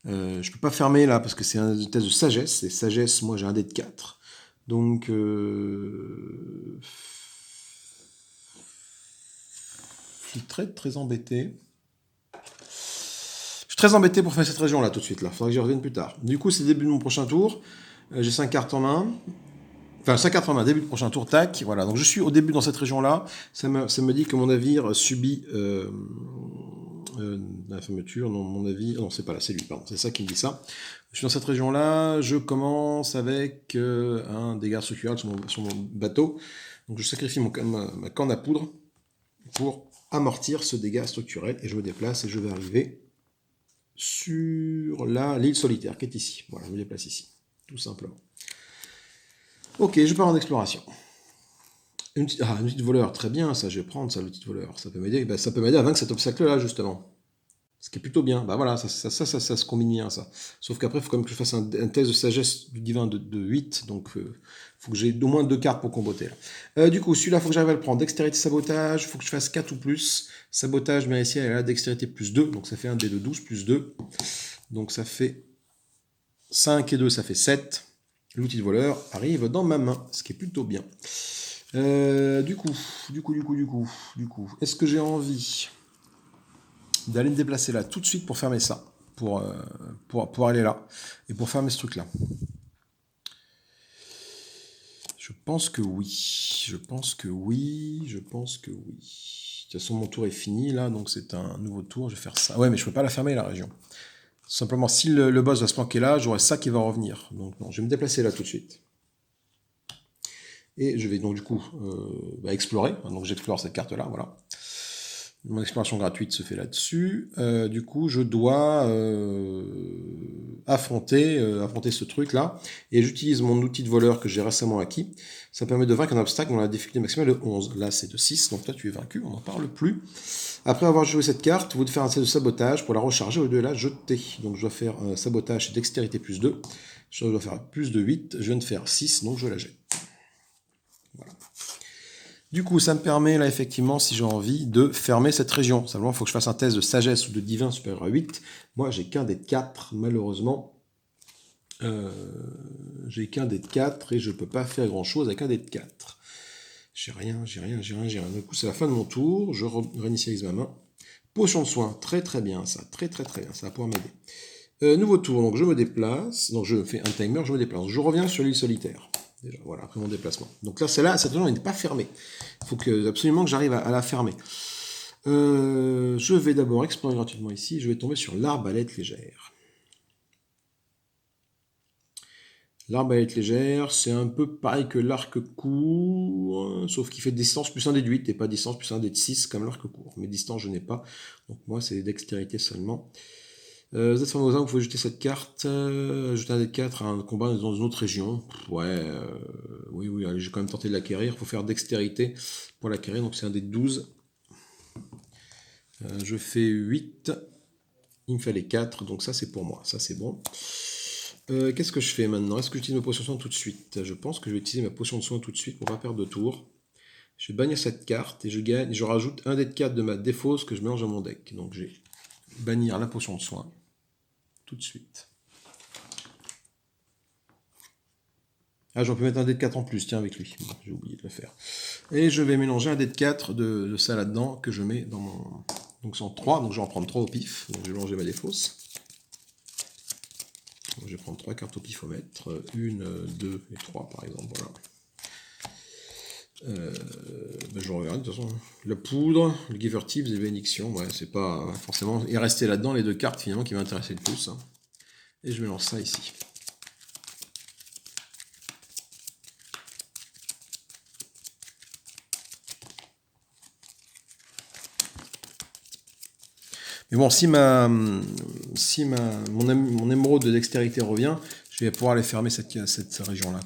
Je peux pas fermer, là, parce que c'est un test de sagesse. Et sagesse, moi, j'ai un dé de 4. Donc... je suis très embêté. Je suis très embêté pour faire cette région-là tout de suite. Il faudra que j'y revienne plus tard. Du coup, c'est le début de mon prochain tour. J'ai 5 cartes en main. Enfin, 5 cartes en main, début du prochain tour, tac. Voilà, donc je suis au début dans cette région-là. Ça me dit que mon navire subit la fermeture. Non, mon navire... Non, c'est pas là, c'est lui, pardon. C'est ça qui me dit ça. Je suis dans cette région-là. Je commence avec un dégât structurel sur mon bateau. Donc je sacrifie ma canne à poudre pour amortir ce dégât structurel. Et je me déplace et je vais arriver sur l'île solitaire qui est ici. Voilà, je me déplace ici, tout simplement. Ok, je pars en exploration. Une petite voleur, très bien, ça je vais prendre ça, le petit voleur. Ça peut m'aider à vaincre cet obstacle-là, justement. Ce qui est plutôt bien. Bah voilà, ça se combine bien, ça. Sauf qu'après, il faut quand même que je fasse un test de sagesse du divin de 8, donc il faut que j'ai au moins 2 cartes pour comboter. Du coup, celui-là, il faut que j'arrive à le prendre. Dextérité, sabotage, il faut que je fasse 4 ou plus. Sabotage, mais ici, elle a la dextérité plus 2, donc ça fait un dé de 12 plus 2. Donc ça fait 5 et 2, ça fait 7. L'outil de voleur arrive dans ma main, ce qui est plutôt bien. Du coup, est-ce que j'ai envie d'aller me déplacer là tout de suite pour fermer ça, pour aller là, et pour fermer ce truc-là? Je pense que oui. De toute façon, mon tour est fini, là, donc c'est un nouveau tour, je vais faire ça. Ouais, mais je ne peux pas la fermer, la région. Simplement, si le boss va se planquer là, j'aurai ça qui va revenir. Donc non, je vais me déplacer là tout de suite. Et je vais donc du coup explorer. Donc j'explore cette carte-là, voilà. Mon exploration gratuite se fait là-dessus. Du coup, je dois affronter ce truc-là. Et j'utilise mon outil de voleur que j'ai récemment acquis. Ça permet de vaincre un obstacle dont la difficulté maximale est de 11. Là, c'est de 6, donc là, tu es vaincu, on n'en parle plus. Après avoir joué cette carte, vous devez faire un test de sabotage pour la recharger au lieu de la jeter. Donc je dois faire un sabotage et dextérité plus 2. Je dois faire plus de 8. Je viens de faire 6, donc je la jette. Voilà. Du coup, ça me permet, là, effectivement, si j'ai envie, de fermer cette région. Simplement, il faut que je fasse un test de sagesse ou de divin supérieur à 8. Moi, j'ai qu'un dé de 4, malheureusement. J'ai qu'un dé de 4 et je ne peux pas faire grand-chose avec un dé de 4. J'ai rien. Du coup, c'est la fin de mon tour. Je réinitialise ma main. Potion de soin, très bien, ça. Très bien, ça va pouvoir m'aider. Nouveau tour, donc je me déplace. Donc je fais un timer, je me déplace. Je reviens sur l'île solitaire. Déjà, voilà, après mon déplacement. Donc là, celle-là, cette région, elle n'est pas fermée. Il faut absolument que j'arrive à la fermer. Je vais d'abord explorer gratuitement ici. Je vais tomber sur l'arbalète légère. L'arbalète légère, c'est un peu pareil que l'arc court, sauf qu'il fait distance plus 1 dé de 8 et pas distance plus 1 dé de 6 comme l'arc court. Mais distance, je n'ai pas. Donc moi, c'est dextérité seulement. Vous êtes famosa, vous pouvez jeter cette carte, jeter un dé de 4 à un combat dans une autre région. Oui, allez, j'ai quand même tenté de l'acquérir. Il faut faire dextérité pour l'acquérir, donc c'est un dé de 12. Je fais 8. Il me fallait 4, donc ça c'est pour moi, ça c'est bon. Qu'est-ce que je fais maintenant? Est-ce que j'utilise ma potion de soin tout de suite? Je pense que je vais utiliser ma potion de soin tout de suite pour ne pas perdre de tour. Je vais bannir cette carte et je rajoute un dé de 4 de ma défausse que je mélange à mon deck. Donc je vais bannir la potion de soin tout de suite. Ah, j'en peux mettre un dé de 4 en plus, tiens, avec lui. Bon, j'ai oublié de le faire. Et je vais mélanger un dé de 4 de ça là-dedans que je mets dans mon... Donc c'est en 3, donc je vais en prendre 3 au pif. Donc je vais mélanger ma défausse. Donc, je vais prendre 3 cartes au pifomètre. 1, 2 et 3 par exemple, voilà. Je regarde de toute façon. La poudre, le Giver Tips et bénédiction, ouais, c'est pas forcément... Il est resté là-dedans les deux cartes finalement qui m'intéressaient le plus. Hein. Et je mélange ça ici. Mais bon, si mon émeraude de dextérité revient, je vais pouvoir aller fermer cette région-là.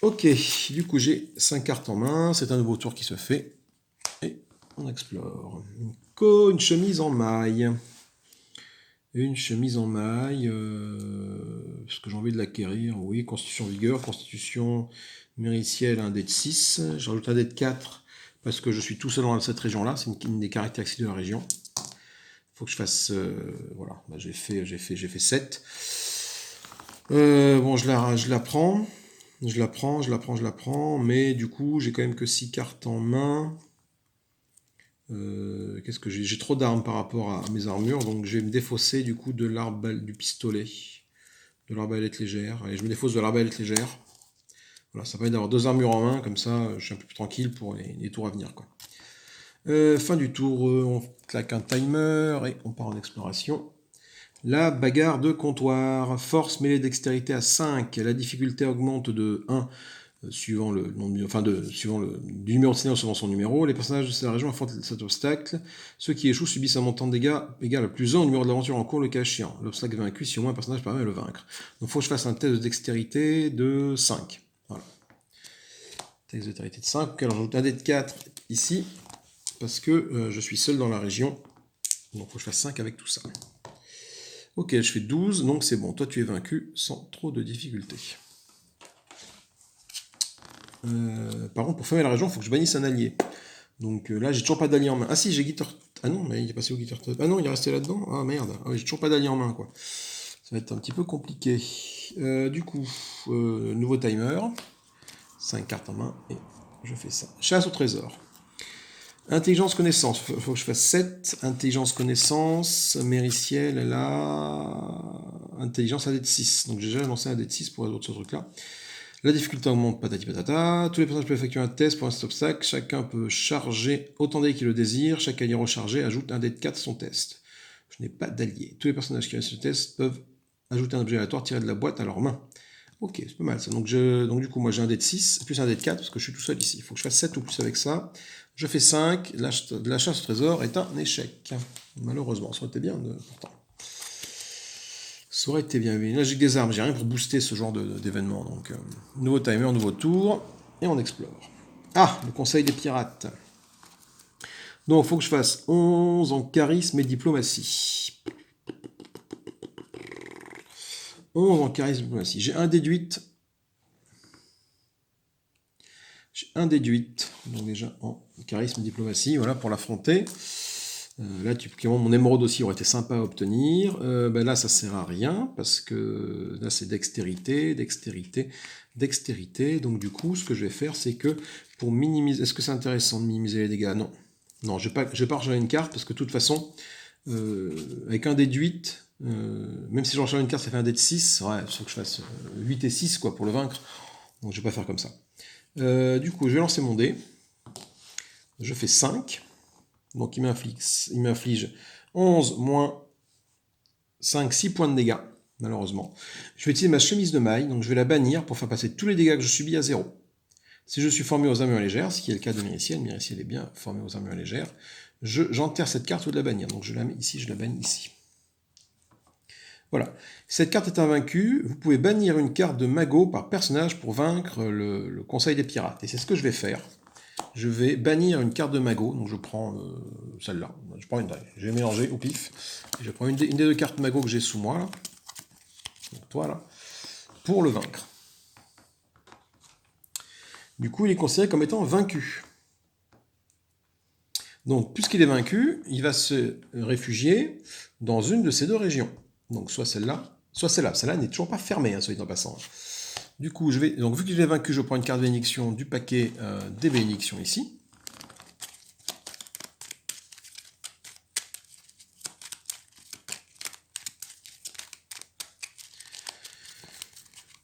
Ok, du coup j'ai 5 cartes en main, c'est un nouveau tour qui se fait. Et on explore. Une chemise en maille. Une chemise en maille, est-ce que j'ai envie de l'acquérir? Oui, constitution vigueur, constitution méricielle, un dé de 6. J'ajoute un dé de 4 parce que je suis tout seul dans cette région-là, c'est une des caractéristiques de la région. Il faut que je fasse... voilà, bah, j'ai fait 7. Bon, je la prends. Je la prends, mais du coup, j'ai quand même que 6 cartes en main. Qu'est-ce que j'ai trop d'armes par rapport à mes armures, donc je vais me défausser du coup du pistolet, de l'arbalète légère. Allez, je me défausse de l'arbalète légère. Voilà, ça permet d'avoir 2 armures en main, comme ça je suis un peu plus tranquille pour les tours à venir. Quoi. Fin du tour, on claque un timer et on part en exploration. La bagarre de comptoir, force mêlée dextérité à 5, la difficulté augmente de 1 suivant le du numéro de scénario selon son numéro. Les personnages de cette région affrontent cet obstacle. Ceux qui échouent subissent un montant de dégâts égal à plus 1 au numéro de l'aventure en cours, le cas échéant. L'obstacle est vaincu si au moins un personnage parvient à le vaincre. Donc il faut que je fasse un test de dextérité de 5. Voilà. Test de dextérité de 5. Alors j'ajoute un dé de 4 ici, parce que je suis seul dans la région. Donc il faut que je fasse 5 avec tout ça. Ok, je fais 12, donc c'est bon. Toi tu es vaincu sans trop de difficultés. Par contre, pour fermer la région, il faut que je bannisse un allié. Donc là, j'ai toujours pas d'allié en main. Ah si, j'ai Guitar... Ah non, mais il est passé au Guitar... Ah non, il est resté là-dedans. Ah merde. Ah oui, j'ai toujours pas d'allié en main, quoi. Ça va être un petit peu compliqué. Du coup, nouveau timer. 5 cartes en main. Et je fais ça. Chasse au trésor. Intelligence connaissance. Il faut que je fasse 7. Intelligence connaissance. Mériciel, elle a... Intelligence à dé de 6. Donc j'ai déjà lancé un dé de 6 pour résoudre ce truc-là. La difficulté augmente patati patata. Tous les personnages peuvent effectuer un test pour un cet obstacle. Chacun peut charger autant d'alliés qu'il le désire. Chaque allié rechargé ajoute un dé de 4 à son test. Je n'ai pas d'alliés. Tous les personnages qui réussissent ce test peuvent ajouter un objet aléatoire tiré de la boîte à leur main. Ok, c'est pas mal ça. Donc du coup, moi j'ai un dé de 6, plus un dé de 4, parce que je suis tout seul ici. Il faut que je fasse 7 ou plus avec ça. Je fais 5, la chasse au trésor est un échec. Malheureusement, ça aurait été bien pourtant. Ça aurait été bien. Oui. Là j'ai des armes, j'ai rien pour booster ce genre d'événement. Donc nouveau timer, nouveau tour, et on explore. Ah, le conseil des pirates. Donc il faut que je fasse 11 en charisme et diplomatie. 11 en charisme et diplomatie. J'ai un déduite. J'ai un déduite. Donc déjà en charisme et diplomatie, voilà, pour l'affronter. Là, typiquement, mon émeraude aussi aurait été sympa à obtenir. Ben là, ça sert à rien, parce que là, c'est dextérité, dextérité, dextérité. Donc du coup, ce que je vais faire, c'est que pour minimiser... Est-ce que c'est intéressant de minimiser les dégâts? Non. Non, je vais pas recharger une carte, parce que de toute façon, avec un dé de 8, même si je recharge une carte, ça fait un dé de 6. Ouais, il faut que je fasse 8 et 6 quoi, pour le vaincre. Donc je vais pas faire comme ça. Du coup, je vais lancer mon dé. Je fais 5. Donc il m'inflige 11 moins 5, 6 points de dégâts, malheureusement. Je vais utiliser ma chemise de maille, donc je vais la bannir pour faire passer tous les dégâts que je subis à 0. Si je suis formé aux armures légères, ce qui est le cas de Myriciel est bien formé aux armures légères, j'enterre cette carte ou de la bannir. Donc je la mets ici, je la bannis ici. Voilà. Cette carte est invaincue. Vous pouvez bannir une carte de Mago par personnage pour vaincre le Conseil des Pirates. Et c'est ce que je vais faire. Je vais bannir une carte de Mago. Donc je prends celle-là. Je prends une dague. Je vais mélanger au pif. Et je prends une des deux cartes Mago que j'ai sous moi, là. Donc toi, là. Pour le vaincre. Du coup, il est considéré comme étant vaincu. Donc, puisqu'il est vaincu, il va se réfugier dans une de ces deux régions. Donc, soit celle-là, soit celle-là. Celle-là n'est toujours pas fermée, hein, soit dit en passant. Du coup, donc vu qu'il est vaincu, je prends une carte bénédiction du paquet des bénédictions ici.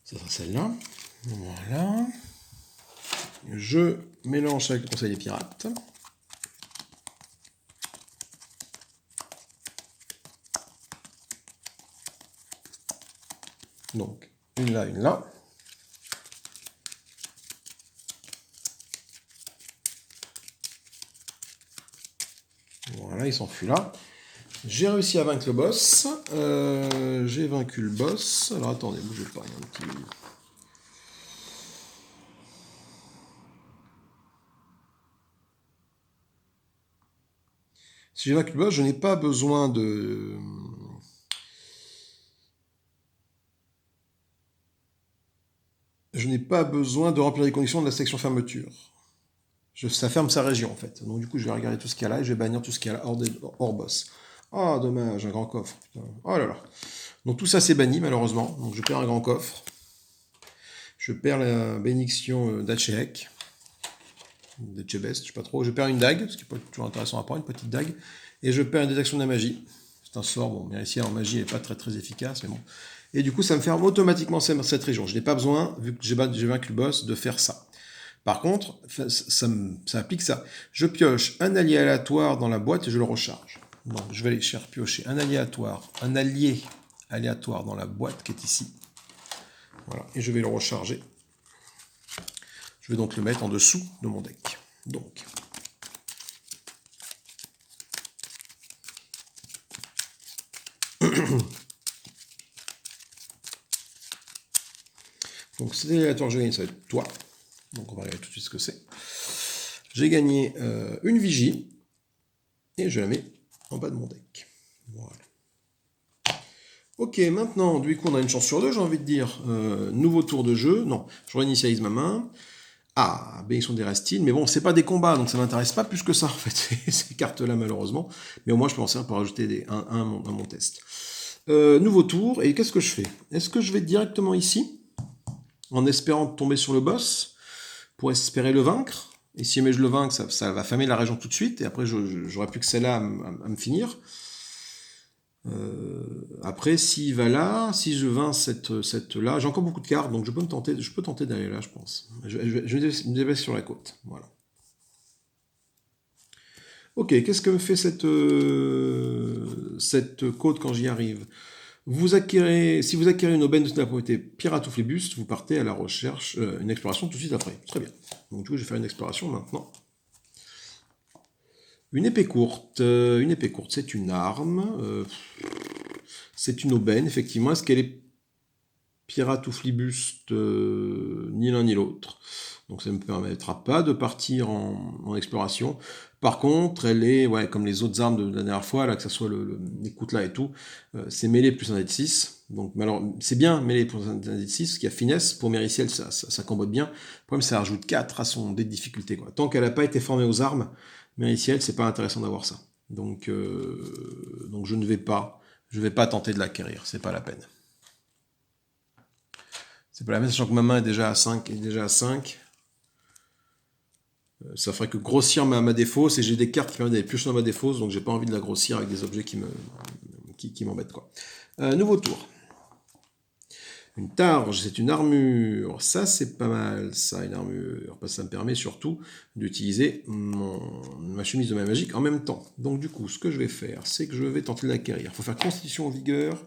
Ça sera celle-là. Voilà. Je mélange avec le Conseil des Pirates. Donc, une là, une là. Voilà, il s'enfuit là. J'ai réussi à vaincre le boss. J'ai vaincu le boss. Alors attendez, bougez pas, il y a un petit... Si j'ai vaincu le boss, je n'ai pas besoin de... Je n'ai pas besoin de remplir les conditions de la section fermeture. Ça ferme sa région, en fait. Donc du coup, je vais regarder tout ce qu'il y a là et je vais bannir tout ce qu'il y a là hors boss. Ah, dommage, un grand coffre. Putain. Oh là là. Donc tout ça, c'est banni, malheureusement. Donc je perds un grand coffre. Je perds la bénédiction d'Achehek. D'Echebest, je sais pas trop. Je perds une dague, ce qui peut être toujours intéressant à prendre, une petite dague. Et je perds une détection de la magie. C'est un sort, bon, mais ici en magie, elle n'est pas très très efficace, mais bon. Et du coup, ça me ferme automatiquement cette région. Je n'ai pas besoin, vu que j'ai vaincu le boss, de faire ça. Par contre, ça applique ça. Je pioche un allié aléatoire dans la boîte et je le recharge. Donc, je vais aller piocher un allié aléatoire dans la boîte qui est ici. Voilà, et je vais le recharger. Je vais donc le mettre en dessous de mon deck. Donc, cet aléatoire que j'ai gagné, ça va être toi. Donc on va regarder tout de suite ce que c'est. J'ai gagné une vigie. Et je la mets en bas de mon deck. Voilà. Ok, maintenant, du coup, on a une chance sur deux, j'ai envie de dire. Nouveau tour de jeu. Non, je réinitialise ma main. Ah, bénédiction des restines. Mais bon, c'est pas des combats, donc ça m'intéresse pas plus que ça, en fait, ces cartes-là, malheureusement. Mais au moins, je peux en servir pour rajouter un à mon test. Nouveau tour, et qu'est-ce que je fais? Est-ce que je vais directement ici, en espérant tomber sur le boss, pour espérer le vaincre? Et si jamais je le vainc, ça va famer la région tout de suite, et après, j'aurai plus que celle-là à me finir. Après, s'il va là, si je vainc cette là, j'ai encore beaucoup de cartes, donc je peux tenter d'aller là, je pense. Je me déplace sur la côte, voilà. Ok, qu'est-ce que me fait cette côte quand j'y arrive? Si vous acquérez une aubaine de la propriété pirate ou flébus, vous partez à la recherche, une exploration tout de suite après. Très bien. Donc du coup, je vais faire une exploration maintenant. Une épée courte, c'est une arme. C'est une aubaine, effectivement. Est-ce qu'elle est pirate ou flibuste? Ni l'un ni l'autre. Donc ça ne me permettra pas de partir en exploration. Par contre, elle est, ouais, comme les autres armes de la dernière fois, là, que ce soit les coutelas et tout, c'est mêlé plus un dé de 6. Donc, alors, c'est bien mêlé plus un dé de 6, qui a finesse. Pour Mériciel, ça combote bien. Le problème, c'est qu'elle rajoute 4 à son dé de difficulté, quoi. Tant qu'elle n'a pas été formée aux armes, Mériciel, c'est pas intéressant d'avoir ça. Donc je ne vais pas tenter de l'acquérir, c'est pas la peine. C'est pas la peine, sachant que ma main est déjà à 5. Ça ferait que grossir ma défausse, et j'ai des cartes qui permettent d'aller piocher dans ma défausse, donc j'ai pas envie de la grossir avec des objets qui m'embêtent, quoi. Nouveau tour. Une targe, c'est une armure. Ça, c'est pas mal, ça, une armure. Parce que ça me permet surtout d'utiliser ma chemise de main magique en même temps. Donc, du coup, ce que je vais faire, c'est que je vais tenter de l'acquérir. Il faut faire constitution, vigueur.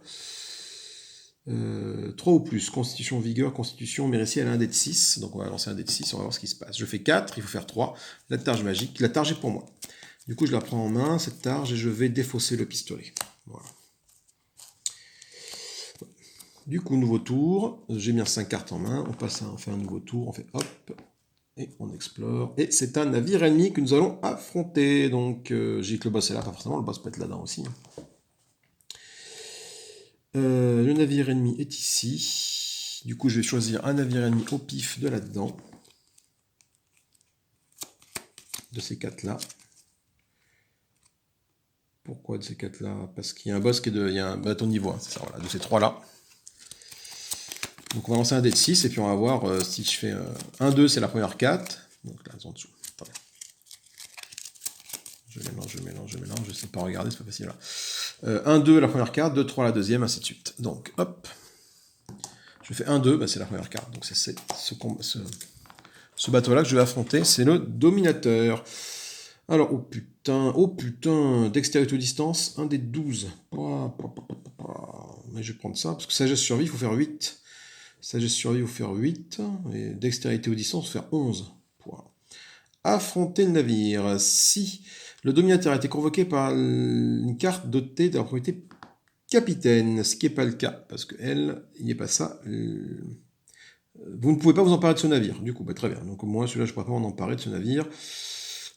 3 ou plus. Constitution, vigueur, constitution. Mériciel, elle a un dé de 6. Donc, on va lancer un dé de 6, on va voir ce qui se passe. Je fais 4, il faut faire 3. La targe magique. La targe est pour moi. Du coup, je la prends en main, cette targe, et je vais défausser le pistolet. Voilà. Du coup, nouveau tour, j'ai bien 5 cartes en main, on fait un nouveau tour, on fait hop, et on explore. Et c'est un navire ennemi que nous allons affronter. Donc, j'ai que le boss est là, pas forcément, le boss peut être là-dedans aussi. Le navire ennemi est ici. Du coup, je vais choisir un navire ennemi au pif de là-dedans. De ces 4-là. Pourquoi de ces 4-là? Parce qu'il y a un boss il y a un bateau de niveau, c'est ça, voilà, de ces 3-là. Donc on va lancer un dé de 6 et puis on va voir si je fais 1-2, c'est la première carte. Donc là, en dessous. Attendez. Je mélange, je sais pas regarder, c'est pas facile là. 1-2 la première carte, 2-3 la deuxième, ainsi de suite. Donc hop. Je fais 1-2, bah, c'est la première carte. Donc c'est ce bateau-là que je vais affronter, c'est le dominateur. Alors, oh putain, dextérité ou distance, 1 des 12. Mais je vais prendre ça, parce que sagesse survie, il faut faire 8. Sagesse survie, il faut faire 8. Et dextérité ou distance, il faut faire 11. Affronter le navire. Si le dominateur a été convoqué par une carte dotée de la propriété capitaine, ce qui n'est pas le cas, parce qu'elle, il n'y a pas ça. Vous ne pouvez pas vous emparer de ce navire. Du coup, bah, très bien. Donc moi, celui-là, je ne pourrais pas m'en emparer de ce navire.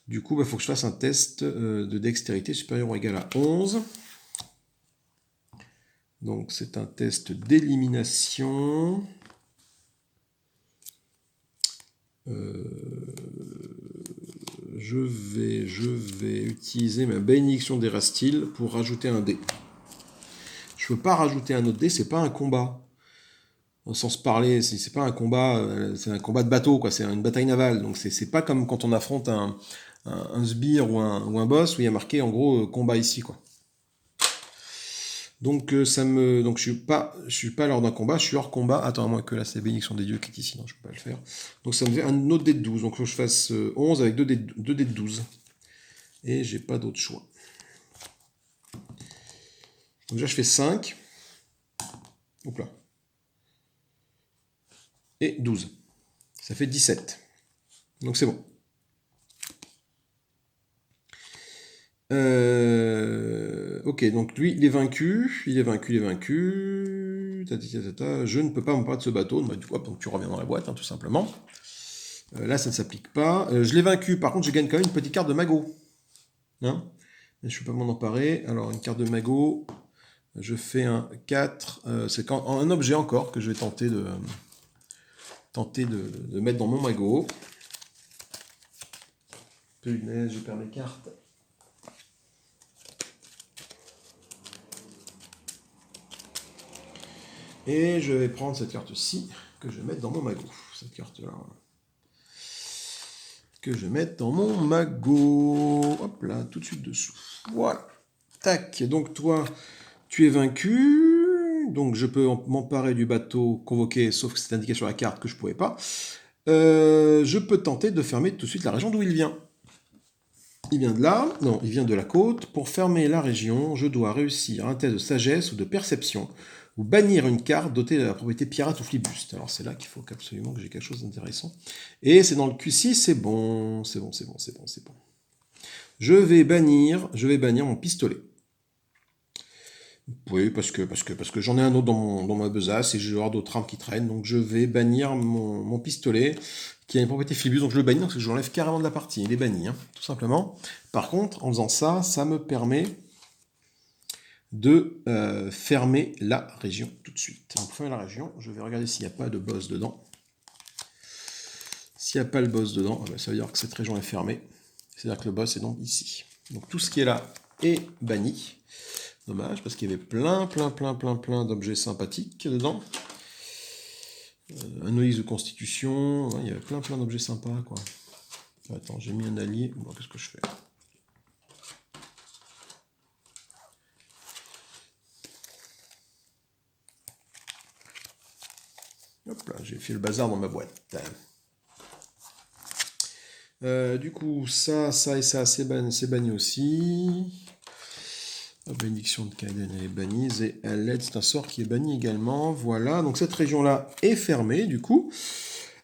Du coup, il faut que je fasse un test de dextérité supérieur ou égal à 11. Donc c'est un test d'élimination. Je vais utiliser ma bénédiction d'Erastil pour rajouter un dé. Je ne peux pas rajouter un autre dé, c'est pas un combat. Au sens parler, c'est pas un combat, c'est un combat de bateau, quoi. C'est une bataille navale. Donc c'est pas comme quand on affronte un sbire ou un boss où il y a marqué en gros combat ici, quoi. Donc je suis pas lors d'un combat, je suis hors combat. Attends, à moins que là c'est bénédiction des dieux qui est ici, non, je peux pas le faire. Donc ça me fait un autre dé de 12. Donc il faut que je fasse 11 avec 2 dés de 12. Et j'ai pas d'autre choix. Donc déjà je fais 5. Hop là. Et 12. Ça fait 17. Donc c'est bon. Ok, donc lui, il est vaincu. Je ne peux pas m'emparer de ce bateau. Donc tu reviens dans la boîte, hein, tout simplement. Là, ça ne s'applique pas. Je l'ai vaincu. Par contre, je gagne quand même une petite carte de magot. Hein, mais je ne peux pas m'en emparer. Alors, une carte de magot. Je fais un 4. C'est un objet encore que je vais tenter de mettre dans mon magot. Punaise, je perds mes cartes. Et je vais prendre cette carte-ci, que je vais mettre dans mon magot. Cette carte-là. Que je vais mettre dans mon magot. Hop là, tout de suite dessous. Voilà. Tac. Donc toi, tu es vaincu. Donc je peux m'emparer du bateau convoqué, sauf que c'est indiqué sur la carte que je ne pouvais pas. Je peux tenter de fermer tout de suite la région d'où il vient. Il vient de là, non, il vient de la côte. Pour fermer la région, je dois réussir un test de sagesse ou de perception, ou bannir une carte dotée de la propriété pirate ou flibuste. Alors c'est là qu'il faut absolument que j'ai quelque chose d'intéressant. Et c'est dans le Q6, c'est bon, c'est bon. Je vais bannir mon pistolet. Oui, parce que j'en ai un autre dans ma besace et j'ai avoir d'autres armes qui traînent, donc je vais bannir mon pistolet qui a une propriété flibuste, donc je le bannis, donc je l'enlève carrément de la partie, il est banni, hein, tout simplement. Par contre, en faisant ça, ça me permet de fermer la région tout de suite. Donc, pour fermer la région, je vais regarder s'il n'y a pas de boss dedans. S'il n'y a pas le boss dedans, ça veut dire que cette région est fermée. C'est-à-dire que le boss est donc ici. Donc tout ce qui est là est banni. Dommage, parce qu'il y avait plein d'objets sympathiques dedans. Un OX de constitution, ouais, il y avait plein d'objets sympas, quoi. Attends, j'ai mis un allié. Bon, qu'est-ce que je fais? Hop là, j'ai fait le bazar dans ma boîte. Du coup, ça et ça, c'est banni aussi. La bénédiction de Kaiden, elle est bannie. Et l'aide, c'est un sort qui est banni également. Voilà, donc cette région-là est fermée, du coup.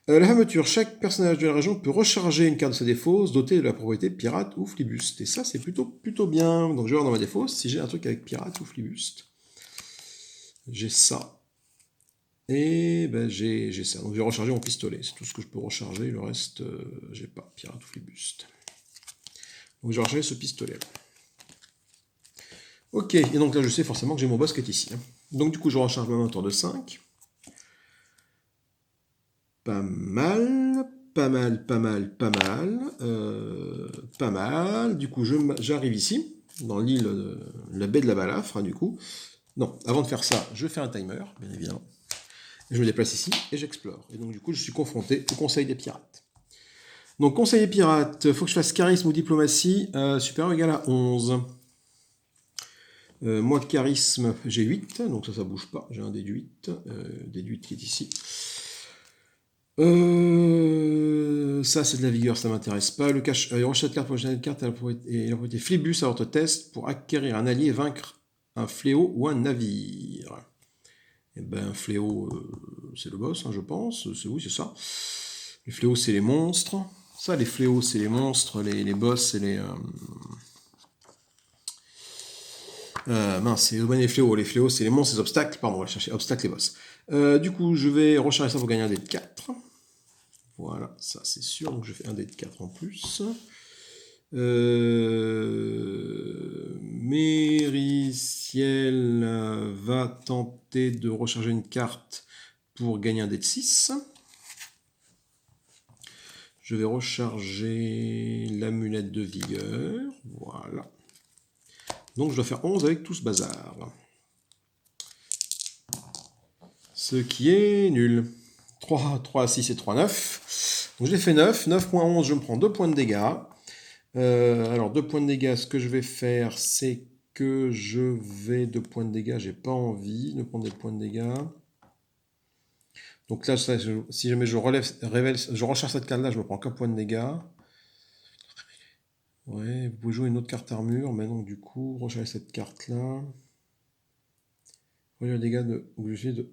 La fermeture, chaque personnage de la région peut recharger une carte de sa défausse dotée de la propriété pirate ou flibuste. Et ça, c'est plutôt bien. Donc je vais voir dans ma défausse si j'ai un truc avec pirate ou flibuste. J'ai ça. Et ben j'ai ça. Donc je vais recharger mon pistolet. C'est tout ce que je peux recharger. Le reste, j'ai pas. Pirate ou flibuste. Donc je vais recharger ce pistolet-là. Ok, et donc là je sais forcément que j'ai mon boss qui est ici. Hein. Donc du coup je recharge mon moteur de 5. Pas mal. Du coup j'arrive ici, dans l'île, la baie de la Balafre, hein, du coup. Non, avant de faire ça, je fais un timer, bien évidemment. Je me déplace ici et j'explore. Et donc du coup je suis confronté au Conseil des Pirates. Donc Conseil des Pirates, il faut que je fasse charisme ou diplomatie, supérieur ou égal à 11. Moi, charisme, j'ai 8, donc ça bouge pas. J'ai un dé de 8, qui est ici. Ça, c'est de la vigueur, ça m'intéresse pas. Le cache, rechat de carte pour une carte et la propriété flibus à votre test pour acquérir un allié, vaincre un fléau ou un navire. Et ben, un fléau, c'est le boss, hein, je pense. Oui, c'est ça. Les fléaux, c'est les monstres. Ça, les fléaux, c'est les monstres. Les boss, c'est les... c'est les fléaux. Les fléaux, c'est les monstres, les obstacles. Pardon, on va chercher obstacles et boss. Du coup, je vais recharger ça pour gagner un dé de 4. Voilà, ça c'est sûr. Donc je fais un dé de 4 en plus. Mériciel va tenter de recharger une carte pour gagner un dé de 6. Je vais recharger l'amulette de vigueur. Voilà. Donc je dois faire 11 avec tout ce bazar. Ce qui est nul. 3, 6 et 3, 9. Donc j'ai fait 9. 9.11, je me prends 2 points de dégâts. Alors 2 points de dégâts, ce que je vais faire, c'est que je vais 2 points de dégâts. J'ai pas envie de prendre des points de dégâts. Donc là, si jamais je recharge cette carte-là, je me prends qu'un point de dégâts. Ouais, vous pouvez jouer une autre carte armure, mais donc du coup, recharger cette carte-là. Voyez le dégât de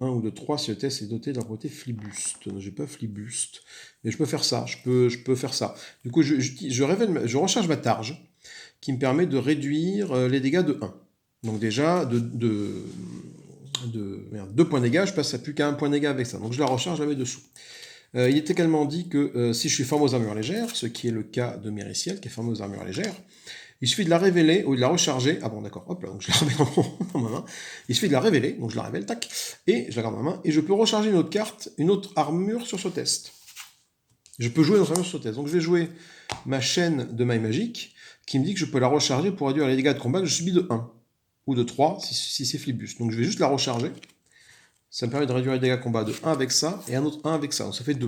1 ou de 3 si le test est doté de la propriété flibuste. Non, j'ai pas flibuste. Mais je peux faire ça. Je peux faire ça. Du coup, je recharge ma targe qui me permet de réduire les dégâts de 1. Donc déjà, de 2 points de dégâts, je passe à plus qu'à 1 point de dégâts avec ça. Donc je la recharge, je la mets dessous. Il est également dit que si je suis formé aux armures légères, ce qui est le cas de Mériciel, qui est formé aux armures légères, il suffit de la révéler ou de la recharger. Ah bon, d'accord, hop là, donc je la remets dans ma main. Il suffit de la révéler, donc je la révèle, tac, et je la garde dans ma main, et je peux recharger une autre carte, une autre armure sur ce test. Je peux jouer une autre armure sur ce test. Donc je vais jouer ma chaîne de maille magique, qui me dit que je peux la recharger pour réduire les dégâts de combat que je subis de 1, ou de 3 si c'est flibus. Donc je vais juste la recharger. Ça me permet de réduire les dégâts de combat de 1 avec ça, et un autre 1 avec ça. Donc ça fait 2.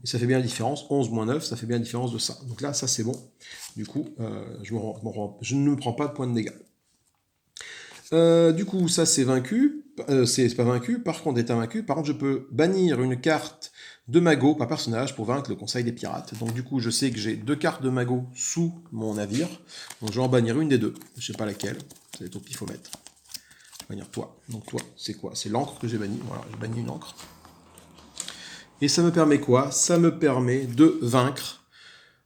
Et ça fait bien la différence. 11 moins 9, ça fait bien la différence de ça. Donc là, ça c'est bon. Du coup, je ne me prends pas de points de dégâts. Du coup, ça c'est vaincu. c'est pas vaincu, par contre, est invaincu. Par contre, je peux bannir une carte de magot par personnage pour vaincre le Conseil des Pirates. Donc du coup, je sais que j'ai 2 cartes de magot sous mon navire. Donc je vais en bannir une des 2. Je sais pas laquelle. C'est au pifomètre. Je vais bannir toi. Donc toi, c'est quoi? C'est l'encre que j'ai banni. Voilà, j'ai banni une encre. Et ça me permet quoi? Ça me permet de vaincre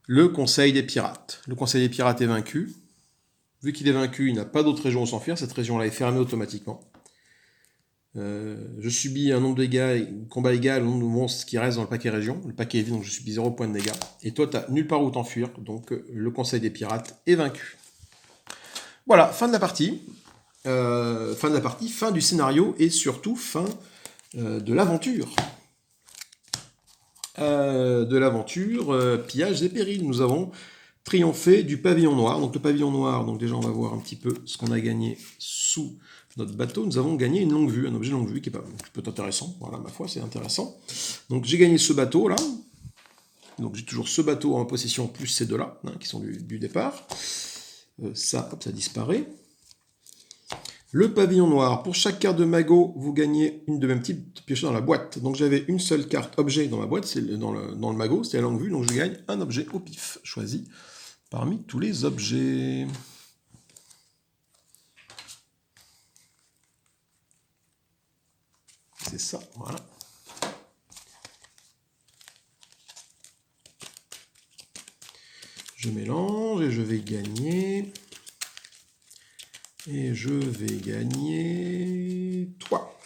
le Conseil des Pirates. Le Conseil des Pirates est vaincu. Vu qu'il est vaincu, il n'a pas d'autre région où s'enfuir. Cette région-là est fermée automatiquement. Je subis un nombre de dégâts, combat égal au nombre de monstres qui restent dans le paquet région. Le paquet est vide, donc je subis 0 points de dégâts. Et toi, tu n'as nulle part où t'enfuir, donc le Conseil des Pirates est vaincu. Voilà, fin de la partie. Fin du scénario et surtout fin de l'aventure. Pillage et périls. Nous avons triomphé du pavillon noir. Donc le pavillon noir, donc déjà on va voir un petit peu ce qu'on a gagné sous notre bateau. Nous avons gagné une longue vue, un objet longue vue qui peut être intéressant. Voilà, ma foi, c'est intéressant. Donc j'ai gagné ce bateau là. Donc j'ai toujours ce bateau en possession plus ces deux-là, hein, qui sont du départ. Ça, hop, ça disparaît. Le pavillon noir. Pour chaque carte de magot, vous gagnez une de même type piochée dans la boîte. Donc j'avais une seule carte objet dans ma boîte, c'est dans le magot, c'est la longue vue, donc je gagne un objet au pif, choisi parmi tous les objets. C'est ça, voilà. Je mélange et je vais gagner... Et je vais gagner 3.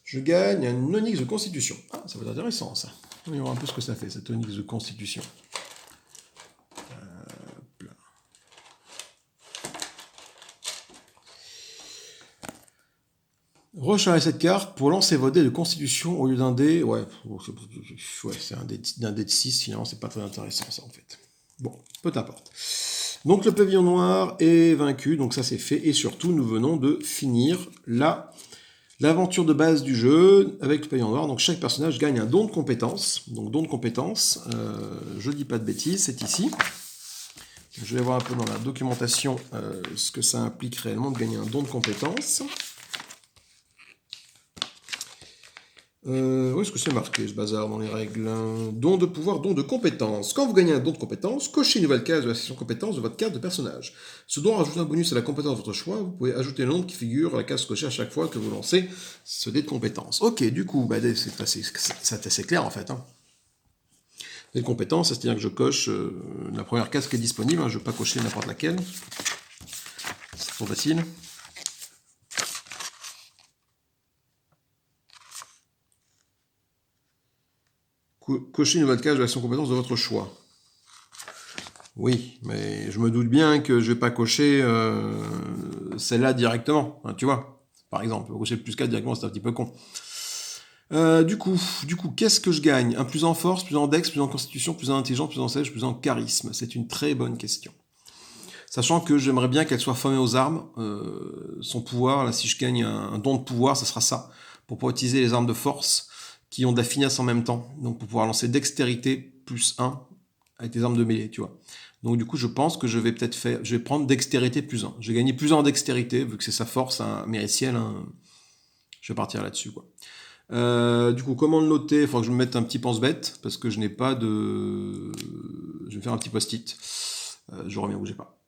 Je gagne un onyx de constitution. Ah, ça va être intéressant ça. On va voir un peu ce que ça fait, cet onyx de constitution. Rechargez cette carte pour lancer vos dés de constitution au lieu d'un dé. Ouais, c'est un dé de 6, finalement, c'est pas très intéressant ça en fait. Bon, peu importe. Donc le pavillon noir est vaincu, donc ça c'est fait. Et surtout, nous venons de finir l'aventure de base du jeu avec le pavillon noir. Donc chaque personnage gagne un don de compétences. Donc don de compétences, je dis pas de bêtises, c'est ici. Je vais voir un peu dans la documentation ce que ça implique réellement de gagner un don de compétences. Où est-ce que c'est marqué ce bazar dans les règles? Don de pouvoir, don de compétences. Quand vous gagnez un don de compétences, cochez une nouvelle case de la section compétences de votre carte de personnage. Ce don rajoute un bonus à la compétence de votre choix. Vous pouvez ajouter le nombre qui figure à la case cochée à chaque fois que vous lancez ce dé de compétences. Ok, du coup, c'est assez clair en fait. Hein. Dé de compétences, c'est-à-dire que je coche la première case qui est disponible. Hein, je ne vais pas cocher n'importe laquelle. C'est trop facile. Cochez une nouvelle case de l'action compétence de votre choix. Oui, mais je me doute bien que je vais pas cocher celle-là directement, hein, tu vois. Par exemple, cocher le plus 4 directement, c'est un petit peu con. Du coup, qu'est-ce que je gagne? Un plus en force, plus en dex, plus en constitution, plus en intelligence, plus en sèche, plus en charisme? C'est une très bonne question. Sachant que j'aimerais bien qu'elle soit formée aux armes. Son pouvoir, là, si je gagne un don de pouvoir, ça sera ça. Pour pouvoir utiliser les armes de force qui ont de la finesse en même temps. Donc pour pouvoir lancer dextérité plus 1 avec des armes de mêlée, tu vois. Donc du coup, je pense que je vais prendre dextérité plus 1. Je vais gagner plus 1 en dextérité, vu que c'est sa force, hein, méricielle. Hein, je vais partir là-dessus, quoi. Du coup, comment le noter? Il faudra que je me mette un petit pense-bête, parce que je n'ai pas de... Je vais faire un petit post-it. Je reviens, bougez pas.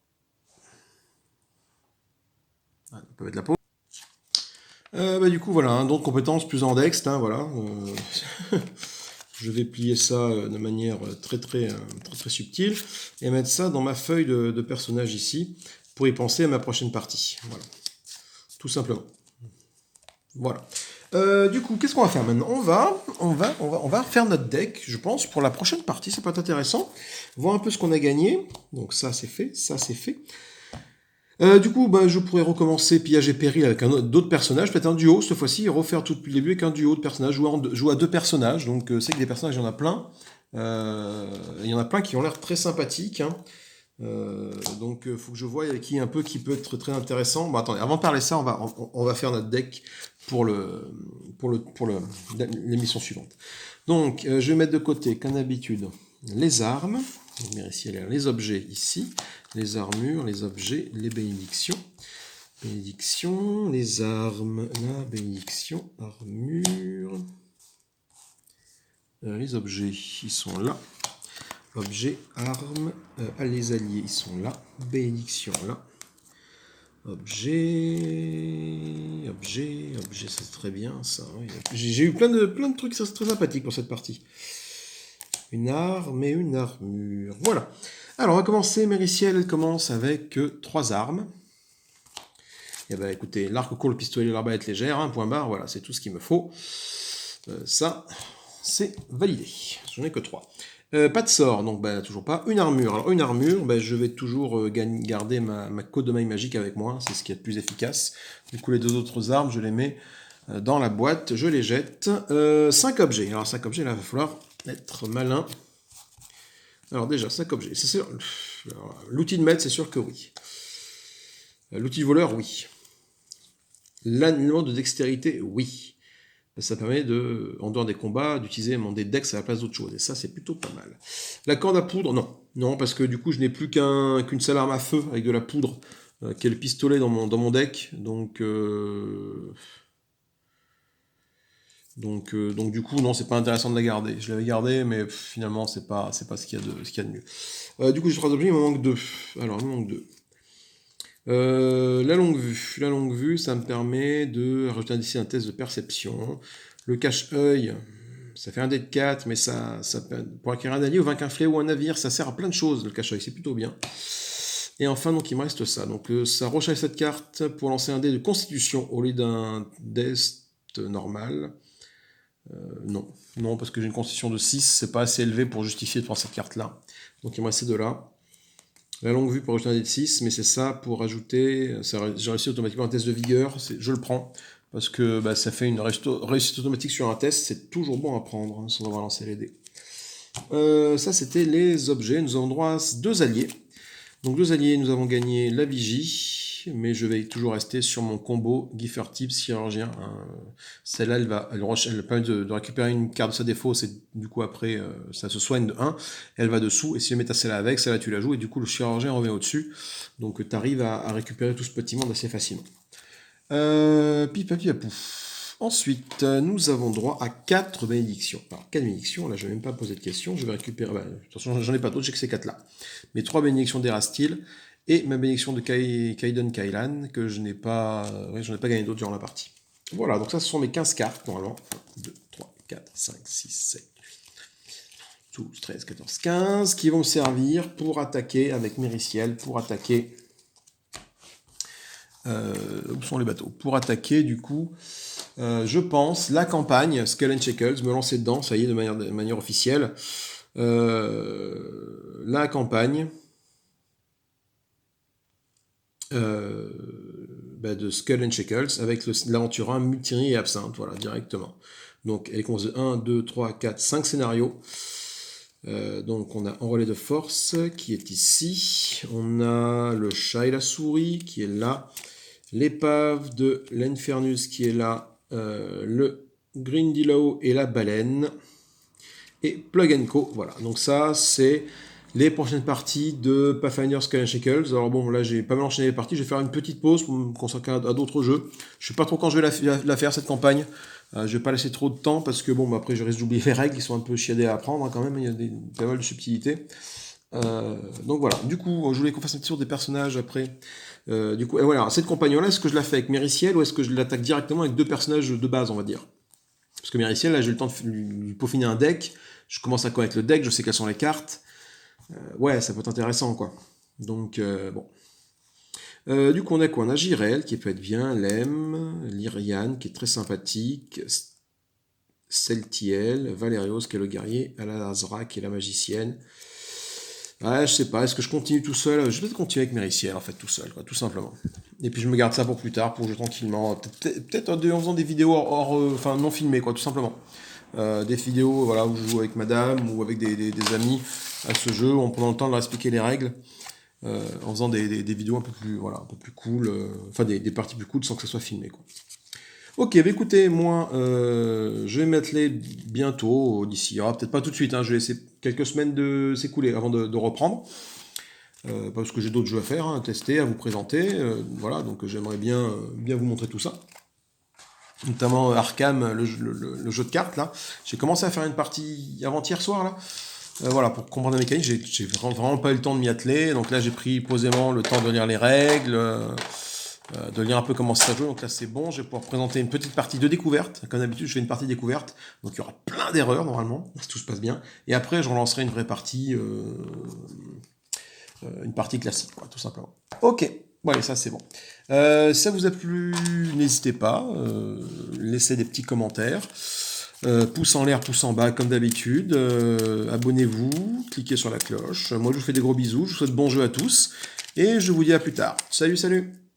Ça peut mettre la pause. Du coup, voilà, un don de compétences plus en dex, hein, voilà. Je vais plier ça de manière très subtile et mettre ça dans ma feuille de personnage ici pour y penser à ma prochaine partie. Voilà, tout simplement. Voilà. Du coup, qu'est-ce qu'on va faire maintenant? On va faire notre deck, je pense, pour la prochaine partie. Ça peut être intéressant. Voir un peu ce qu'on a gagné. Donc ça, c'est fait. Ça, c'est fait. Du coup, je pourrais recommencer Pillage et Péril avec d'autres personnages, peut-être un duo cette fois-ci, refaire tout depuis le début avec un duo de personnages, jouer à 2 personnages, donc c'est que des personnages, il y en a plein. Il y en a plein qui ont l'air très sympathiques. Hein. Donc il faut que je voie avec qui peut être très intéressant. Bon, attendez, avant de parler ça, on va faire notre deck pour l'émission suivante. Donc je vais mettre de côté, comme d'habitude, les armes. Les objets ici, les armures, les objets, les bénédictions. Bénédiction, les armes, la bénédiction, armure. Les objets, ils sont là. Objets, armes, les alliés, ils sont là. Bénédiction, là. Objet, c'est très bien ça. Oui. J'ai eu plein de trucs, ça c'est très sympathique pour cette partie. Une arme et une armure. Voilà. Alors on va commencer, Mériciel, elle commence avec 3 armes. Et ben écoutez, l'arc court, le pistolet, l'arbalète légère, un point barre, voilà, c'est tout ce qu'il me faut. Ça, c'est validé. J'en ai que 3. Pas de sort, donc bah, toujours pas. Une armure. Alors une armure, bah, je vais toujours garder ma côte de maille magique avec moi, c'est ce qui est le plus efficace. Du coup les 2 autres armes, je les mets dans la boîte, je les jette. 5 objets. Alors 5 objets, là, il va falloir être malin. Alors déjà, 5 objets. L'outil de maître, c'est sûr que oui. L'outil de voleur, oui. L'élément de dextérité, oui. Ça permet de, en dehors des combats, d'utiliser mon dé de dex à la place d'autre chose. Et ça, c'est plutôt pas mal. La corde à poudre, non. Non, parce que du coup, je n'ai plus qu'une seule arme à feu avec de la poudre, qui est le pistolet dans mon deck. Donc du coup, non, c'est pas intéressant de la garder. Je l'avais gardée, mais finalement, c'est pas ce qu'il y a de mieux. Du coup, j'ai 3 objets, il me manque 2. Alors, il me manque 2. La longue vue, ça me permet de rajouter ici un test de perception. Le cache-œil, ça fait un dé de 4, mais ça pour acquérir un allié ou vaincre un fléau ou un navire, ça sert à plein de choses, le cache-œil, c'est plutôt bien. Et enfin, donc il me reste ça. Donc ça recharge cette carte pour lancer un dé de constitution au lieu d'un dest normal. Non, parce que j'ai une constitution de 6, c'est pas assez élevé pour justifier de prendre cette carte-là. Donc il me reste ces deux-là. La longue vue pour rajouter un dé de 6, mais c'est ça pour rajouter. J'ai réussi automatiquement un test de vigueur, je le prends. Parce que bah, ça fait une réussite automatique sur un test, c'est toujours bon à prendre, hein, sans avoir lancé les dés. Ça, c'était les objets. Nous avons droit à 2 alliés. Donc 2 alliés, nous avons gagné la vigie, mais je vais toujours rester sur mon combo Giffer-Tips chirurgien. Celle-là, elle permet de récupérer une carte de sa défaut, c'est du coup après, ça se soigne de 1, elle va dessous, et si je mets ta celle-là avec, celle-là tu la joues, et du coup le chirurgien revient au-dessus, donc tu arrives à récupérer tout ce petit monde assez facilement. Pipapiapouf. Ensuite, nous avons droit à 4 bénédictions. Alors, 4 bénédictions, là je ne vais même pas poser de questions, je vais récupérer. Bah, de toute façon, j'en ai pas d'autres, j'ai que ces 4-là. Mes 3 bénédictions d'Erastil et ma bénédiction de Kaiden Kailan, que je n'ai pas. J'en ai pas gagné d'autres durant la partie. Voilà, donc ça ce sont mes 15 cartes, normalement. 1, 2, 3, 4, 5, 6, 7, 12, 13, 14, 15, qui vont me servir pour attaquer avec Mériciel, pour attaquer. Où sont les bateaux? Pour attaquer, du coup. Je pense, la campagne, Skull and Shackles, me lancer dedans, ça y est, de manière officielle. La campagne de Skull and Shackles avec l'aventurin Mutiny et Absinthe, voilà, directement. Donc, elle compose de 1, 2, 3, 4, 5 scénarios. Donc, on a un relais de force qui est ici. On a le chat et la souris qui est là. L'épave de l'Infernus qui est là. Le Grindylow et la baleine. Et Plug & Co. Voilà, donc ça, c'est les prochaines parties de Pathfinder Skull and Shackles. Alors bon, là, j'ai pas mal enchaîné les parties. Je vais faire une petite pause pour me consacrer à d'autres jeux. Je sais pas trop quand je vais la faire, cette campagne. Je vais pas laisser trop de temps parce que bon, après, je risque d'oublier les règles qui sont un peu chiadées à apprendre hein, quand même. Il y a pas mal de subtilités. Donc voilà, du coup, je voulais qu'on fasse un petit tour des personnages après. Du coup, et voilà, cette compagnon-là, est-ce que je la fais avec Mériciel ou est-ce que je l'attaque directement avec 2 personnages de base, on va dire? Parce que Mériciel, là, j'ai eu le temps de lui peaufiner un deck. Je commence à connaître le deck, je sais quelles sont les cartes. Ouais, ça peut être intéressant, quoi. Donc, bon. Du coup, on a quoi? On a Jirel, qui peut être bien, Lem, Lyriane, qui est très sympathique, Celtiel, Valerios, qui est le guerrier, Alazra, qui est la magicienne. Ouais, je sais pas, est-ce que je continue tout seul? Je vais peut-être continuer avec Mériciel, en fait, tout seul, quoi, tout simplement. Et puis je me garde ça pour plus tard, pour jouer tranquillement. Peut-être en faisant des vidéos enfin non filmées, quoi, tout simplement. Des vidéos voilà, où je joue avec madame ou avec des amis à ce jeu, en prenant le temps de leur expliquer les règles, en faisant des vidéos un peu plus cool, enfin des parties plus cool sans que ça soit filmé, quoi. Ok, bah écoutez, moi, je vais m'atteler bientôt, d'ici, peut-être pas tout de suite, hein, je vais laisser quelques semaines de s'écouler avant de reprendre. parce que j'ai d'autres jeux à faire, à tester, à vous présenter. Voilà, donc j'aimerais bien vous montrer tout ça. Notamment Arkham, le jeu de cartes, là. J'ai commencé à faire une partie avant-hier soir, là. Voilà, pour comprendre la mécanique, j'ai vraiment pas eu le temps de m'y atteler. Donc là, j'ai pris posément le temps de lire les règles, de lire un peu comment ça joue. Donc là, c'est bon. Je vais pouvoir présenter une petite partie de découverte. Comme d'habitude, je fais une partie découverte. Donc il y aura plein d'erreurs, normalement, si tout se passe bien. Et après, je relancerai une vraie partie, une partie classique, quoi, tout simplement. Ok. Ouais, ça c'est bon. Si ça vous a plu, n'hésitez pas, laissez des petits commentaires. Pouce en l'air, pouce en bas, comme d'habitude. Abonnez-vous, cliquez sur la cloche. Moi, je vous fais des gros bisous. Je vous souhaite bon jeu à tous. Et je vous dis à plus tard. Salut, salut!